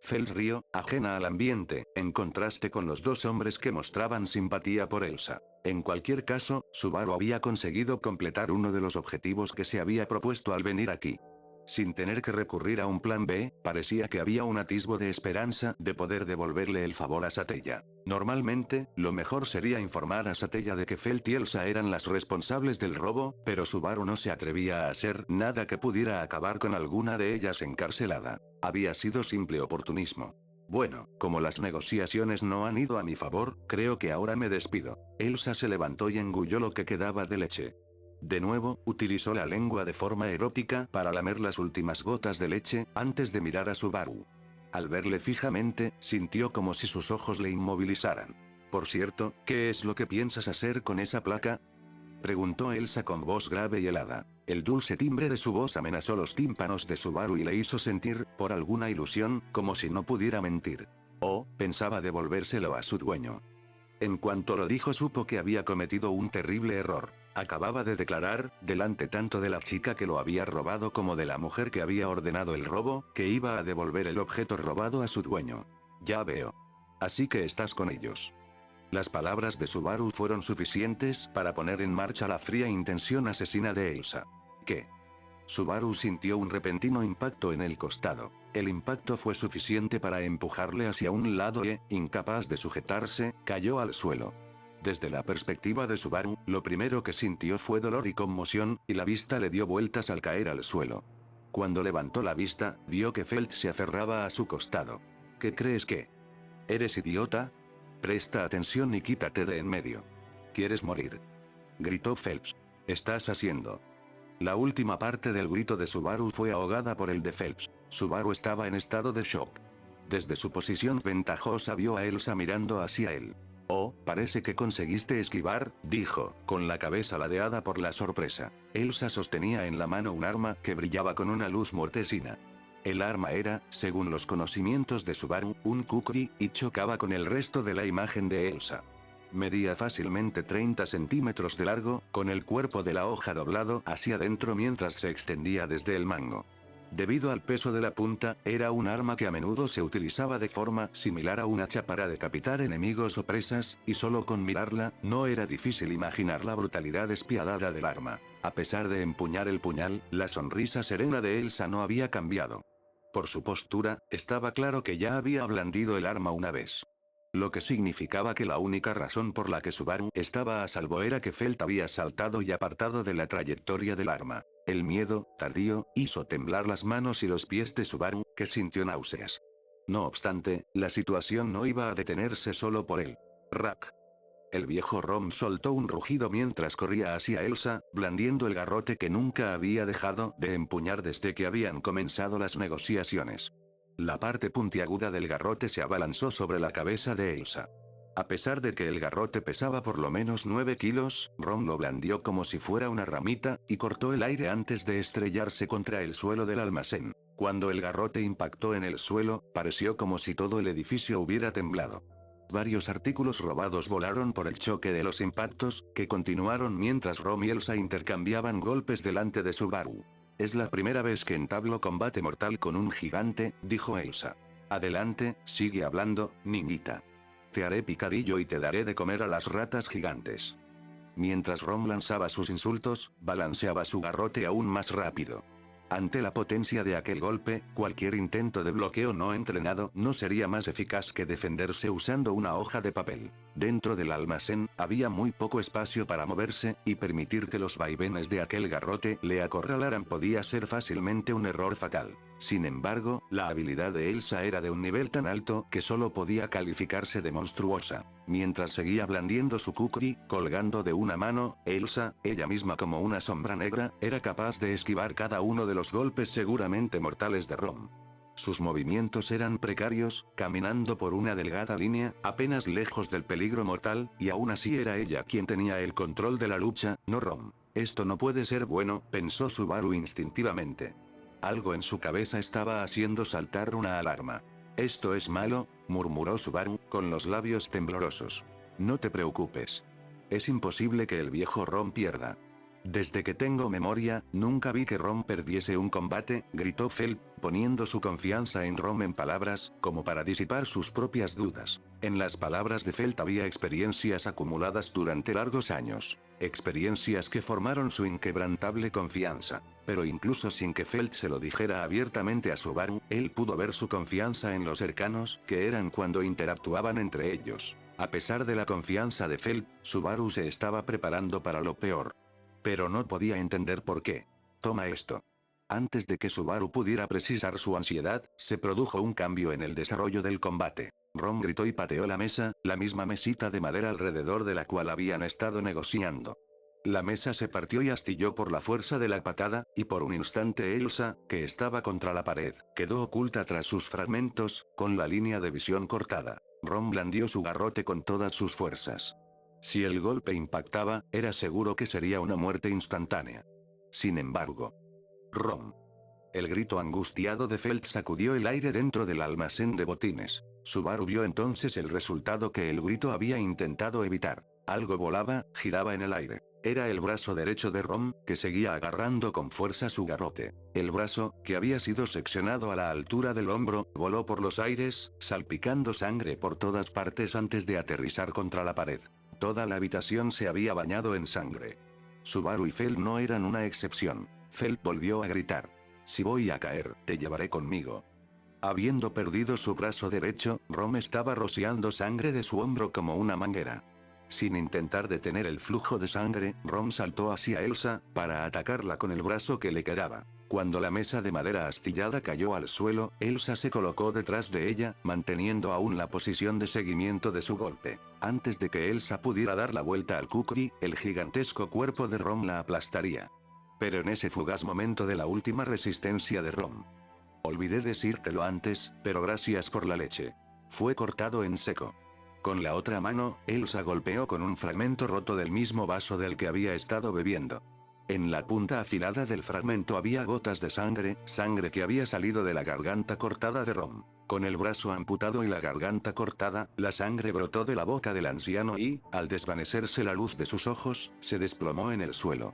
Felt rió, ajena al ambiente, en contraste con los dos hombres que mostraban simpatía por Elsa. En cualquier caso, Subaru había conseguido completar uno de los objetivos que se había propuesto al venir aquí. Sin tener que recurrir a un plan B, parecía que había un atisbo de esperanza de poder devolverle el favor a Satella. Normalmente, lo mejor sería informar a Satella de que Felt y Elsa eran las responsables del robo, pero Subaru no se atrevía a hacer nada que pudiera acabar con alguna de ellas encarcelada. Había sido simple oportunismo. Bueno, como las negociaciones no han ido a mi favor, creo que ahora me despido. Elsa se levantó y engulló lo que quedaba de leche. De nuevo, utilizó la lengua de forma erótica para lamer las últimas gotas de leche, antes de mirar a Subaru. Al verle fijamente, sintió como si sus ojos le inmovilizaran. Por cierto, ¿qué es lo que piensas hacer con esa placa? Preguntó Elsa con voz grave y helada. El dulce timbre de su voz amenazó los tímpanos de Subaru y le hizo sentir, por alguna ilusión, como si no pudiera mentir. Oh, pensaba devolvérselo a su dueño. En cuanto lo dijo supo que había cometido un terrible error. Acababa de declarar, delante tanto de la chica que lo había robado como de la mujer que había ordenado el robo, que iba a devolver el objeto robado a su dueño. Ya veo. Así que estás con ellos. Las palabras de Subaru fueron suficientes para poner en marcha la fría intención asesina de Elsa. ¿Qué? Subaru sintió un repentino impacto en el costado. El impacto fue suficiente para empujarle hacia un lado y, incapaz de sujetarse, cayó al suelo. Desde la perspectiva de Subaru, lo primero que sintió fue dolor y conmoción, y la vista le dio vueltas al caer al suelo. Cuando levantó la vista, vio que Felt se aferraba a su costado. ¿Qué crees que? ¿Eres idiota? Presta atención y quítate de en medio. ¿Quieres morir? Gritó Phelps. ¿Estás haciendo? La última parte del grito de Subaru fue ahogada por el de Phelps. Subaru estaba en estado de shock. Desde su posición ventajosa vio a Elsa mirando hacia él. Oh, parece que conseguiste esquivar, dijo, con la cabeza ladeada por la sorpresa. Elsa sostenía en la mano un arma que brillaba con una luz mortecina. El arma era, según los conocimientos de Subaru, un kukri, y chocaba con el resto de la imagen de Elsa. Medía fácilmente 30 centímetros de largo, con el cuerpo de la hoja doblado hacia adentro mientras se extendía desde el mango. Debido al peso de la punta, era un arma que a menudo se utilizaba de forma similar a un hacha para decapitar enemigos o presas, y solo con mirarla, no era difícil imaginar la brutalidad despiadada del arma. A pesar de empuñar el puñal, la sonrisa serena de Elsa no había cambiado. Por su postura, estaba claro que ya había blandido el arma una vez. Lo que significaba que la única razón por la que Subaru estaba a salvo era que Felt había saltado y apartado de la trayectoria del arma. El miedo, tardío, hizo temblar las manos y los pies de Subaru, que sintió náuseas. No obstante, la situación no iba a detenerse solo por él. Rack. El viejo Rom soltó un rugido mientras corría hacia Elsa, blandiendo el garrote que nunca había dejado de empuñar desde que habían comenzado las negociaciones. La parte puntiaguda del garrote se abalanzó sobre la cabeza de Elsa. A pesar de que el garrote pesaba por lo menos 9 kilos, Rom lo blandió como si fuera una ramita, y cortó el aire antes de estrellarse contra el suelo del almacén. Cuando el garrote impactó en el suelo, pareció como si todo el edificio hubiera temblado. Varios artículos robados volaron por el choque de los impactos, que continuaron mientras Rom y Elsa intercambiaban golpes delante de Subaru. Es la primera vez que entablo combate mortal con un gigante, dijo Elsa. Adelante, sigue hablando, niñita. Te haré picadillo y te daré de comer a las ratas gigantes. Mientras Rom lanzaba sus insultos, balanceaba su garrote aún más rápido. Ante la potencia de aquel golpe, cualquier intento de bloqueo no entrenado no sería más eficaz que defenderse usando una hoja de papel. Dentro del almacén, había muy poco espacio para moverse, y permitir que los vaivenes de aquel garrote le acorralaran podía ser fácilmente un error fatal. Sin embargo, la habilidad de Elsa era de un nivel tan alto que solo podía calificarse de monstruosa. Mientras seguía blandiendo su kukri, colgando de una mano, Elsa, ella misma como una sombra negra, era capaz de esquivar cada uno de los golpes seguramente mortales de Rom. Sus movimientos eran precarios, caminando por una delgada línea, apenas lejos del peligro mortal, y aún así era ella quien tenía el control de la lucha, no Rom. Esto no puede ser bueno, pensó Subaru instintivamente. Algo en su cabeza estaba haciendo saltar una alarma. Esto es malo, murmuró Subaru, con los labios temblorosos. No te preocupes. Es imposible que el viejo Rom pierda. Desde que tengo memoria, nunca vi que Rom perdiese un combate, gritó Felt, poniendo su confianza en Rom en palabras, como para disipar sus propias dudas. En las palabras de Felt había experiencias acumuladas durante largos años. Experiencias que formaron su inquebrantable confianza. Pero incluso sin que Felt se lo dijera abiertamente a Subaru, él pudo ver su confianza en los cercanos que eran cuando interactuaban entre ellos. A pesar de la confianza de Felt, Subaru se estaba preparando para lo peor. Pero no podía entender por qué. Toma esto. Antes de que Subaru pudiera precisar su ansiedad, se produjo un cambio en el desarrollo del combate. Rom gritó y pateó la mesa, la misma mesita de madera alrededor de la cual habían estado negociando. La mesa se partió y astilló por la fuerza de la patada, y por un instante Elsa, que estaba contra la pared, quedó oculta tras sus fragmentos, con la línea de visión cortada. Rom blandió su garrote con todas sus fuerzas. Si el golpe impactaba, era seguro que sería una muerte instantánea. Sin embargo, Rom. El grito angustiado de Felt sacudió el aire dentro del almacén de botines. Subaru vio entonces el resultado que el grito había intentado evitar. Algo volaba, giraba en el aire. Era el brazo derecho de Rom, que seguía agarrando con fuerza su garrote. El brazo, que había sido seccionado a la altura del hombro, voló por los aires, salpicando sangre por todas partes antes de aterrizar contra la pared. Toda la habitación se había bañado en sangre. Subaru y Felt no eran una excepción. Felt volvió a gritar. Si voy a caer, te llevaré conmigo. Habiendo perdido su brazo derecho, Rom estaba rociando sangre de su hombro como una manguera. Sin intentar detener el flujo de sangre, Rom saltó hacia Elsa, para atacarla con el brazo que le quedaba. Cuando la mesa de madera astillada cayó al suelo, Elsa se colocó detrás de ella, manteniendo aún la posición de seguimiento de su golpe. Antes de que Elsa pudiera dar la vuelta al kukri, el gigantesco cuerpo de Rom la aplastaría. Pero en ese fugaz momento de la última resistencia de Rom. Olvidé decírtelo antes, pero gracias por la leche. Fue cortado en seco. Con la otra mano, Elsa golpeó con un fragmento roto del mismo vaso del que había estado bebiendo. En la punta afilada del fragmento había gotas de sangre, sangre que había salido de la garganta cortada de Rom. Con el brazo amputado y la garganta cortada, la sangre brotó de la boca del anciano y, al desvanecerse la luz de sus ojos, se desplomó en el suelo.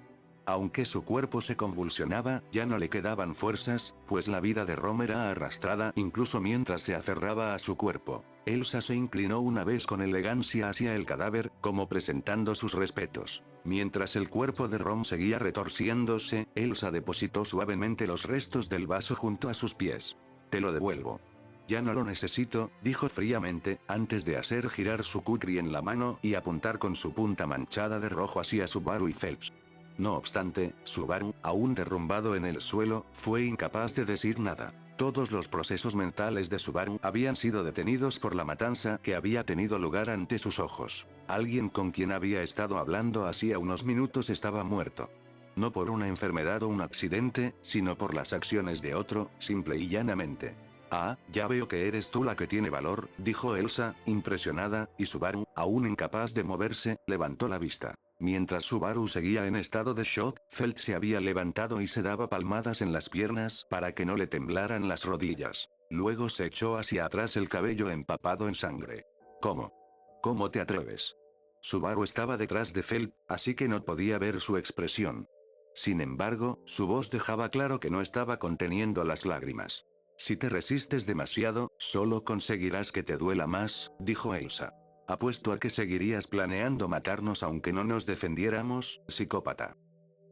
Aunque su cuerpo se convulsionaba, ya no le quedaban fuerzas, pues la vida de Rom era arrastrada incluso mientras se aferraba a su cuerpo. Elsa se inclinó una vez con elegancia hacia el cadáver, como presentando sus respetos. Mientras el cuerpo de Rom seguía retorciéndose, Elsa depositó suavemente los restos del vaso junto a sus pies. Te lo devuelvo. Ya no lo necesito, dijo fríamente, antes de hacer girar su kukri en la mano y apuntar con su punta manchada de rojo hacia Subaru y Phelps. No obstante, Subaru, aún derrumbado en el suelo, fue incapaz de decir nada. Todos los procesos mentales de Subaru habían sido detenidos por la matanza que había tenido lugar ante sus ojos. Alguien con quien había estado hablando hacía unos minutos estaba muerto. No por una enfermedad o un accidente, sino por las acciones de otro, simple y llanamente. Ah, ya veo que eres tú la que tiene valor, dijo Elsa, impresionada, y Subaru, aún incapaz de moverse, levantó la vista. Mientras Subaru seguía en estado de shock, Felt se había levantado y se daba palmadas en las piernas para que no le temblaran las rodillas. Luego se echó hacia atrás el cabello empapado en sangre. ¿Cómo? ¿Cómo te atreves? Subaru estaba detrás de Felt, así que no podía ver su expresión. Sin embargo, su voz dejaba claro que no estaba conteniendo las lágrimas. Si te resistes demasiado, solo conseguirás que te duela más, dijo Elsa. Apuesto a que seguirías planeando matarnos aunque no nos defendiéramos, psicópata.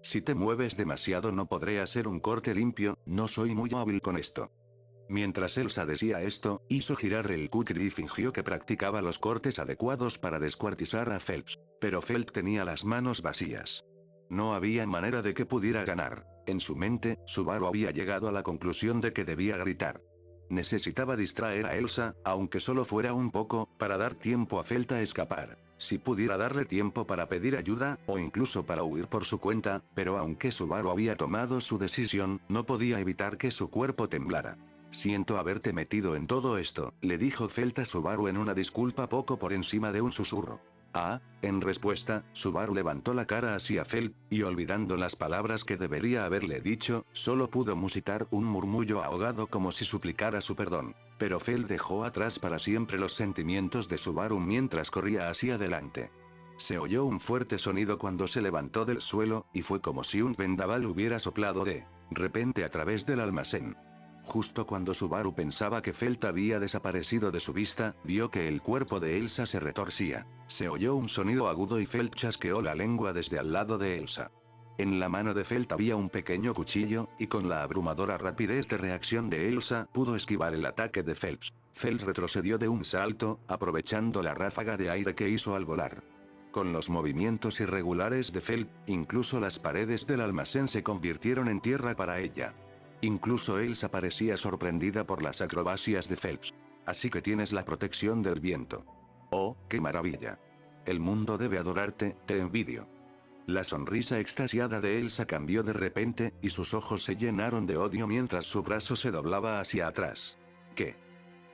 Si te mueves demasiado no podré hacer un corte limpio, no soy muy hábil con esto. Mientras Elsa decía esto, hizo girar el kukri y fingió que practicaba los cortes adecuados para descuartizar a Phelps. Pero Phelps tenía las manos vacías. No había manera de que pudiera ganar. En su mente, Subaru había llegado a la conclusión de que debía gritar. Necesitaba distraer a Elsa, aunque solo fuera un poco, para dar tiempo a Felt a escapar. Si pudiera darle tiempo para pedir ayuda, o incluso para huir por su cuenta, pero aunque Subaru había tomado su decisión, no podía evitar que su cuerpo temblara. Siento haberte metido en todo esto, le dijo Felt a Subaru en una disculpa poco por encima de un susurro. Ah, en respuesta, Subaru levantó la cara hacia Felt, y olvidando las palabras que debería haberle dicho, solo pudo musitar un murmullo ahogado como si suplicara su perdón. Pero Felt dejó atrás para siempre los sentimientos de Subaru mientras corría hacia adelante. Se oyó un fuerte sonido cuando se levantó del suelo, y fue como si un vendaval hubiera soplado de repente a través del almacén. Justo cuando Subaru pensaba que Felt había desaparecido de su vista, vio que el cuerpo de Elsa se retorcía. Se oyó un sonido agudo y Felt chasqueó la lengua desde al lado de Elsa. En la mano de Felt había un pequeño cuchillo, y con la abrumadora rapidez de reacción de Elsa, pudo esquivar el ataque de Felt. Felt retrocedió de un salto, aprovechando la ráfaga de aire que hizo al volar. Con los movimientos irregulares de Felt, incluso las paredes del almacén se convirtieron en tierra para ella. Incluso Elsa parecía sorprendida por las acrobacias de Phelps. Así que tienes la protección del viento. ¡Oh, qué maravilla! El mundo debe adorarte, te envidio. La sonrisa extasiada de Elsa cambió de repente, y sus ojos se llenaron de odio mientras su brazo se doblaba hacia atrás. ¿Qué?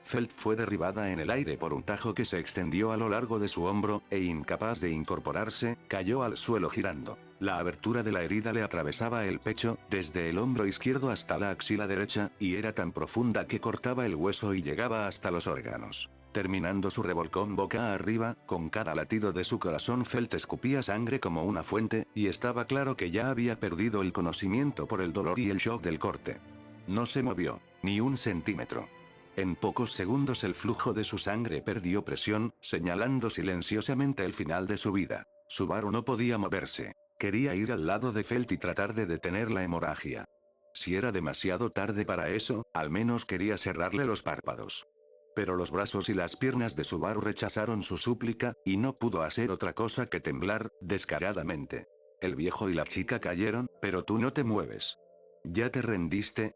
Felt fue derribada en el aire por un tajo que se extendió a lo largo de su hombro, e incapaz de incorporarse, cayó al suelo girando. La abertura de la herida le atravesaba el pecho, desde el hombro izquierdo hasta la axila derecha, y era tan profunda que cortaba el hueso y llegaba hasta los órganos. Terminando su revolcón boca arriba, con cada latido de su corazón Felt escupía sangre como una fuente, y estaba claro que ya había perdido el conocimiento por el dolor y el shock del corte. No se movió, ni un centímetro. En pocos segundos el flujo de su sangre perdió presión, señalando silenciosamente el final de su vida. Subaru no podía moverse. Quería ir al lado de Felt y tratar de detener la hemorragia. Si era demasiado tarde para eso, al menos quería cerrarle los párpados. Pero los brazos y las piernas de Subaru rechazaron su súplica, y no pudo hacer otra cosa que temblar, descaradamente. El viejo y la chica cayeron, pero tú no te mueves. ¿Ya te rendiste?,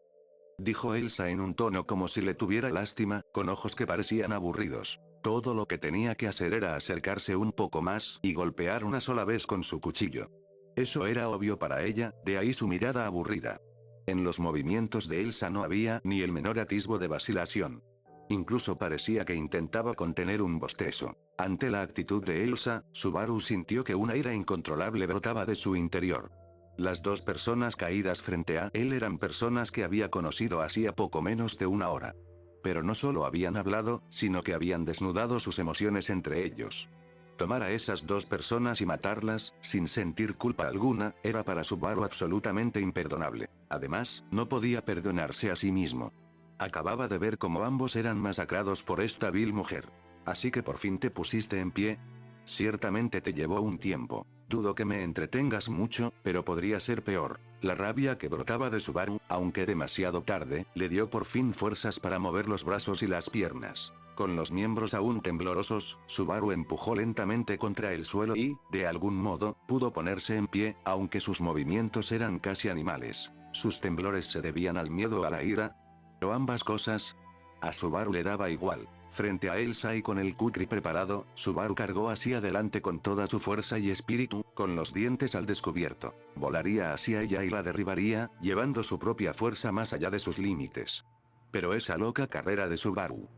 dijo Elsa en un tono como si le tuviera lástima, con ojos que parecían aburridos. Todo lo que tenía que hacer era acercarse un poco más, y golpear una sola vez con su cuchillo. Eso era obvio para ella, de ahí su mirada aburrida. En los movimientos de Elsa no había ni el menor atisbo de vacilación. Incluso parecía que intentaba contener un bostezo. Ante la actitud de Elsa, Subaru sintió que una ira incontrolable brotaba de su interior. Las dos personas caídas frente a él eran personas que había conocido hacía poco menos de una hora. Pero no solo habían hablado, sino que habían desnudado sus emociones entre ellos. Tomar a esas dos personas y matarlas, sin sentir culpa alguna, era para Subaru absolutamente imperdonable. Además, no podía perdonarse a sí mismo. Acababa de ver cómo ambos eran masacrados por esta vil mujer. Así que por fin te pusiste en pie. Ciertamente te llevó un tiempo. Dudo que me entretengas mucho, pero podría ser peor. La rabia que brotaba de Subaru, aunque demasiado tarde, le dio por fin fuerzas para mover los brazos y las piernas. Con los miembros aún temblorosos, Subaru empujó lentamente contra el suelo y, de algún modo, pudo ponerse en pie, aunque sus movimientos eran casi animales. ¿Sus temblores se debían al miedo o a la ira? ¿O ambas cosas? A Subaru le daba igual. Frente a Elsa y con el kukri preparado, Subaru cargó hacia adelante con toda su fuerza y espíritu, con los dientes al descubierto. Volaría hacia ella y la derribaría, llevando su propia fuerza más allá de sus límites. Pero esa loca carrera de Subaru.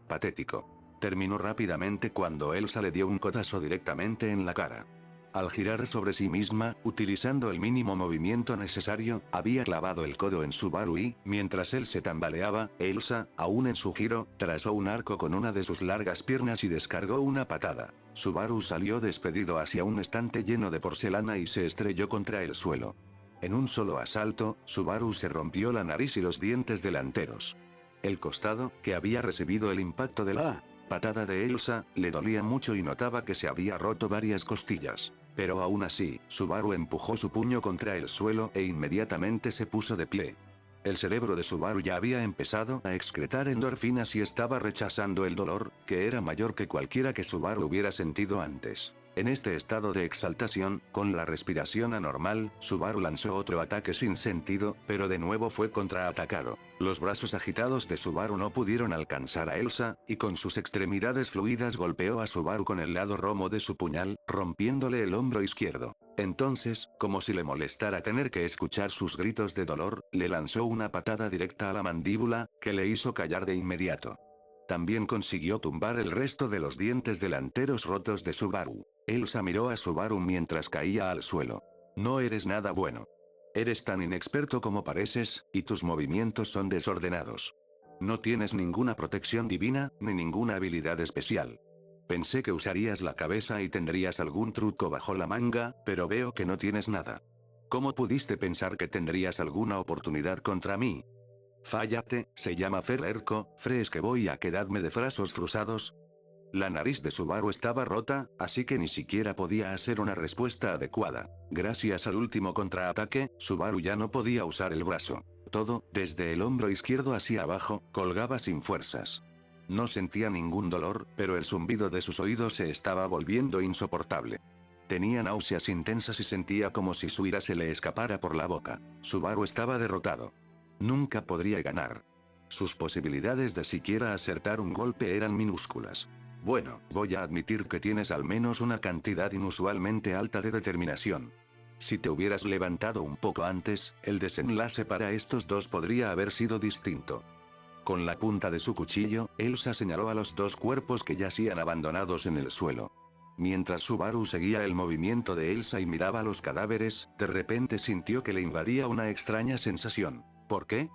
Patético. Terminó rápidamente cuando Elsa le dio un codazo directamente en la cara. Al girar sobre sí misma, utilizando el mínimo movimiento necesario, había clavado el codo en Subaru y, mientras él se tambaleaba, Elsa, aún en su giro, trazó un arco con una de sus largas piernas y descargó una patada. Subaru salió despedido hacia un estante lleno de porcelana y se estrelló contra el suelo. En un solo asalto, Subaru se rompió la nariz y los dientes delanteros. El costado, que había recibido el impacto de la patada de Elsa, le dolía mucho y notaba que se había roto varias costillas. Pero aún así, Subaru empujó su puño contra el suelo e inmediatamente se puso de pie. El cerebro de Subaru ya había empezado a excretar endorfinas y estaba rechazando el dolor, que era mayor que cualquiera que Subaru hubiera sentido antes. En este estado de exaltación, con la respiración anormal, Subaru lanzó otro ataque sin sentido, pero de nuevo fue contraatacado. Los brazos agitados de Subaru no pudieron alcanzar a Elsa, y con sus extremidades fluidas golpeó a Subaru con el lado romo de su puñal, rompiéndole el hombro izquierdo. Entonces, como si le molestara tener que escuchar sus gritos de dolor, le lanzó una patada directa a la mandíbula, que le hizo callar de inmediato. También consiguió tumbar el resto de los dientes delanteros rotos de Subaru. Elsa miró a Subaru mientras caía al suelo. No eres nada bueno. Eres tan inexperto como pareces, y tus movimientos son desordenados. No tienes ninguna protección divina, ni ninguna habilidad especial. Pensé que usarías la cabeza y tendrías algún truco bajo la manga, pero veo que no tienes nada. ¿Cómo pudiste pensar que tendrías alguna oportunidad contra mí? Fállate, se llama Ferlerco, ¿frees que voy a quedarme de brazos cruzados? La nariz de Subaru estaba rota, así que ni siquiera podía hacer una respuesta adecuada. Gracias al último contraataque, Subaru ya no podía usar el brazo. Todo, desde el hombro izquierdo hacia abajo, colgaba sin fuerzas. No sentía ningún dolor, pero el zumbido de sus oídos se estaba volviendo insoportable. Tenía náuseas intensas y sentía como si su ira se le escapara por la boca. Subaru estaba derrotado. Nunca podría ganar. Sus posibilidades de siquiera acertar un golpe eran minúsculas. Bueno, voy a admitir que tienes al menos una cantidad inusualmente alta de determinación. Si te hubieras levantado un poco antes, el desenlace para estos dos podría haber sido distinto. Con la punta de su cuchillo, Elsa señaló a los dos cuerpos que yacían abandonados en el suelo. Mientras Subaru seguía el movimiento de Elsa y miraba los cadáveres, de repente sintió que le invadía una extraña sensación. ¿Por qué?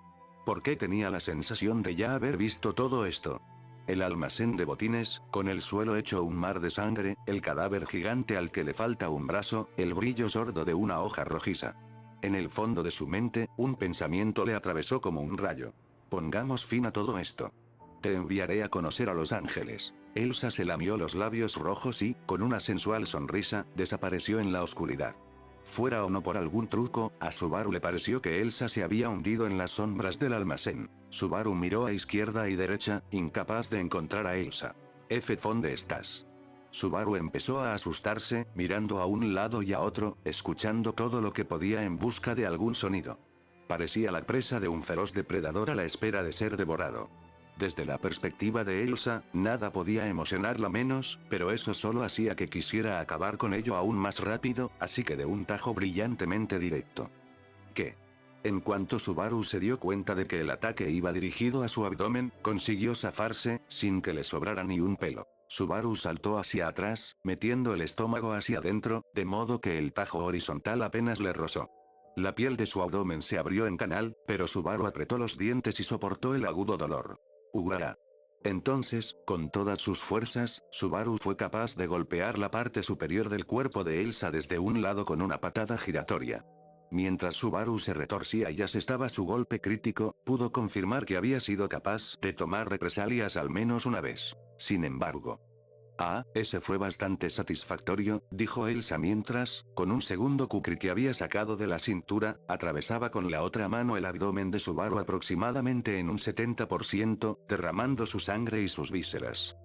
¿Por qué tenía la sensación de ya haber visto todo esto? El almacén de botines, con el suelo hecho un mar de sangre, el cadáver gigante al que le falta un brazo, el brillo sordo de una hoja rojiza. En el fondo de su mente, un pensamiento le atravesó como un rayo. Pongamos fin a todo esto. Te enviaré a conocer a los ángeles. Elsa se lamió los labios rojos y, con una sensual sonrisa, desapareció en la oscuridad. Fuera o no por algún truco, a Subaru le pareció que Elsa se había hundido en las sombras del almacén. Subaru miró a izquierda y derecha, incapaz de encontrar a Elsa. ¿Dónde estás? Subaru empezó a asustarse, mirando a un lado y a otro, escuchando todo lo que podía en busca de algún sonido. Parecía la presa de un feroz depredador a la espera de ser devorado. Desde la perspectiva de Elsa, nada podía emocionarla menos, pero eso solo hacía que quisiera acabar con ello aún más rápido, así que de un tajo brillantemente directo. ¿Qué? En cuanto Subaru se dio cuenta de que el ataque iba dirigido a su abdomen, consiguió zafarse, sin que le sobrara ni un pelo. Subaru saltó hacia atrás, metiendo el estómago hacia adentro, de modo que el tajo horizontal apenas le rozó. La piel de su abdomen se abrió en canal, pero Subaru apretó los dientes y soportó el agudo dolor. ¡Hurra! Entonces, con todas sus fuerzas, Subaru fue capaz de golpear la parte superior del cuerpo de Elsa desde un lado con una patada giratoria. Mientras Subaru se retorcía y asestaba su golpe crítico, pudo confirmar que había sido capaz de tomar represalias al menos una vez. Sin embargo, ese fue bastante satisfactorio, dijo Elsa mientras, con un segundo kukri que había sacado de la cintura, atravesaba con la otra mano el abdomen de Subaru aproximadamente en un 70%, derramando su sangre y sus vísceras.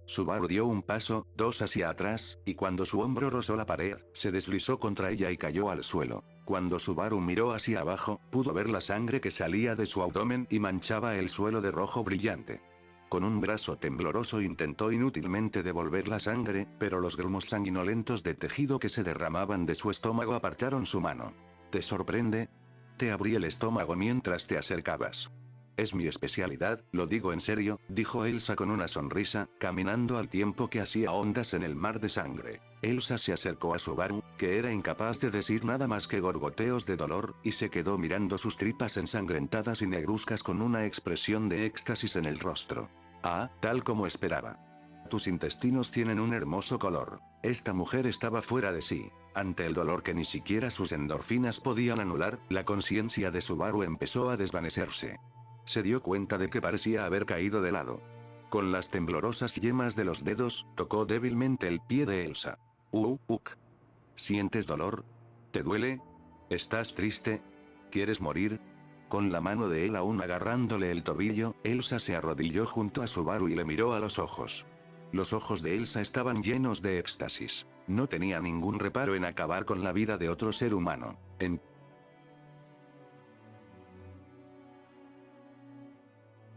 Subaru dio un paso, dos hacia atrás, y cuando su hombro rozó la pared, se deslizó contra ella y cayó al suelo. Cuando Subaru miró hacia abajo, pudo ver la sangre que salía de su abdomen y manchaba el suelo de rojo brillante. Con un brazo tembloroso intentó inútilmente devolver la sangre, pero los grumos sanguinolentos de tejido que se derramaban de su estómago apartaron su mano. ¿Te sorprende? Te abrí el estómago mientras te acercabas. Es mi especialidad, lo digo en serio, dijo Elsa con una sonrisa, caminando al tiempo que hacía ondas en el mar de sangre. Elsa se acercó a Subaru, que era incapaz de decir nada más que gorgoteos de dolor, y se quedó mirando sus tripas ensangrentadas y negruzcas con una expresión de éxtasis en el rostro. Tal como esperaba. Tus intestinos tienen un hermoso color. Esta mujer estaba fuera de sí. Ante el dolor que ni siquiera sus endorfinas podían anular, la conciencia de Subaru empezó a desvanecerse. Se dio cuenta de que parecía haber caído de lado. Con las temblorosas yemas de los dedos, tocó débilmente el pie de Elsa. ¿Sientes dolor? ¿Te duele? ¿Estás triste? ¿Quieres morir? Con la mano de él aún agarrándole el tobillo, Elsa se arrodilló junto a Subaru y le miró a los ojos. Los ojos de Elsa estaban llenos de éxtasis. No tenía ningún reparo en acabar con la vida de otro ser humano. En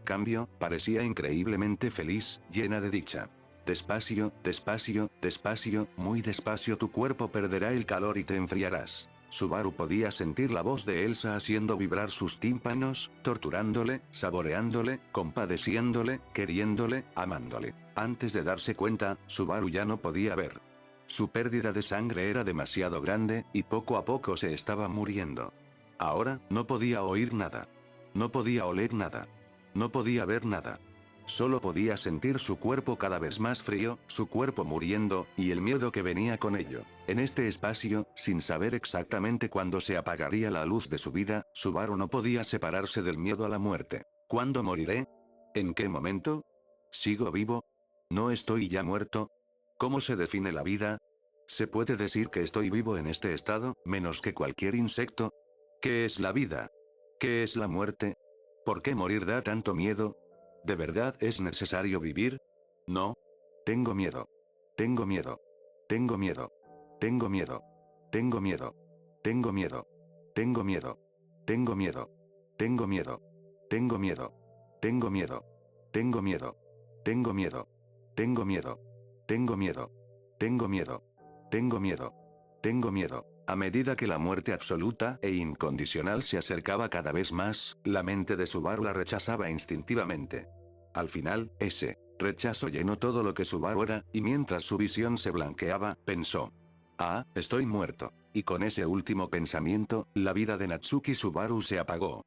cambio, parecía increíblemente feliz, llena de dicha. Despacio, despacio, despacio, muy despacio tu cuerpo perderá el calor y te enfriarás. Subaru podía sentir la voz de Elsa haciendo vibrar sus tímpanos, torturándole, saboreándole, compadeciéndole, queriéndole, amándole. Antes de darse cuenta, Subaru ya no podía ver. Su pérdida de sangre era demasiado grande, y poco a poco se estaba muriendo. Ahora, no podía oír nada. No podía oler nada. No podía ver nada. Solo podía sentir su cuerpo cada vez más frío, su cuerpo muriendo, y el miedo que venía con ello. En este espacio, sin saber exactamente cuándo se apagaría la luz de su vida, Subaru no podía separarse del miedo a la muerte. ¿Cuándo moriré? ¿En qué momento? ¿Sigo vivo? ¿No estoy ya muerto? ¿Cómo se define la vida? ¿Se puede decir que estoy vivo en este estado, menos que cualquier insecto? ¿Qué es la vida? ¿Qué es la muerte? ¿Por qué morir da tanto miedo? ¿De verdad es necesario vivir? No. Tengo miedo. Tengo miedo. Tengo miedo. Tengo miedo. Tengo miedo. Tengo miedo. Tengo miedo. Tengo miedo. Tengo miedo. Tengo miedo. Tengo miedo. Tengo miedo. Tengo miedo. Tengo miedo. Tengo miedo. Tengo miedo. Tengo miedo. Tengo miedo. A medida que la muerte absoluta e incondicional se acercaba cada vez más, la mente de Subaru la rechazaba instintivamente. Al final, ese rechazo llenó todo lo que Subaru era, y mientras su visión se blanqueaba, pensó: "Ah, estoy muerto". Y con ese último pensamiento, la vida de Natsuki Subaru se apagó.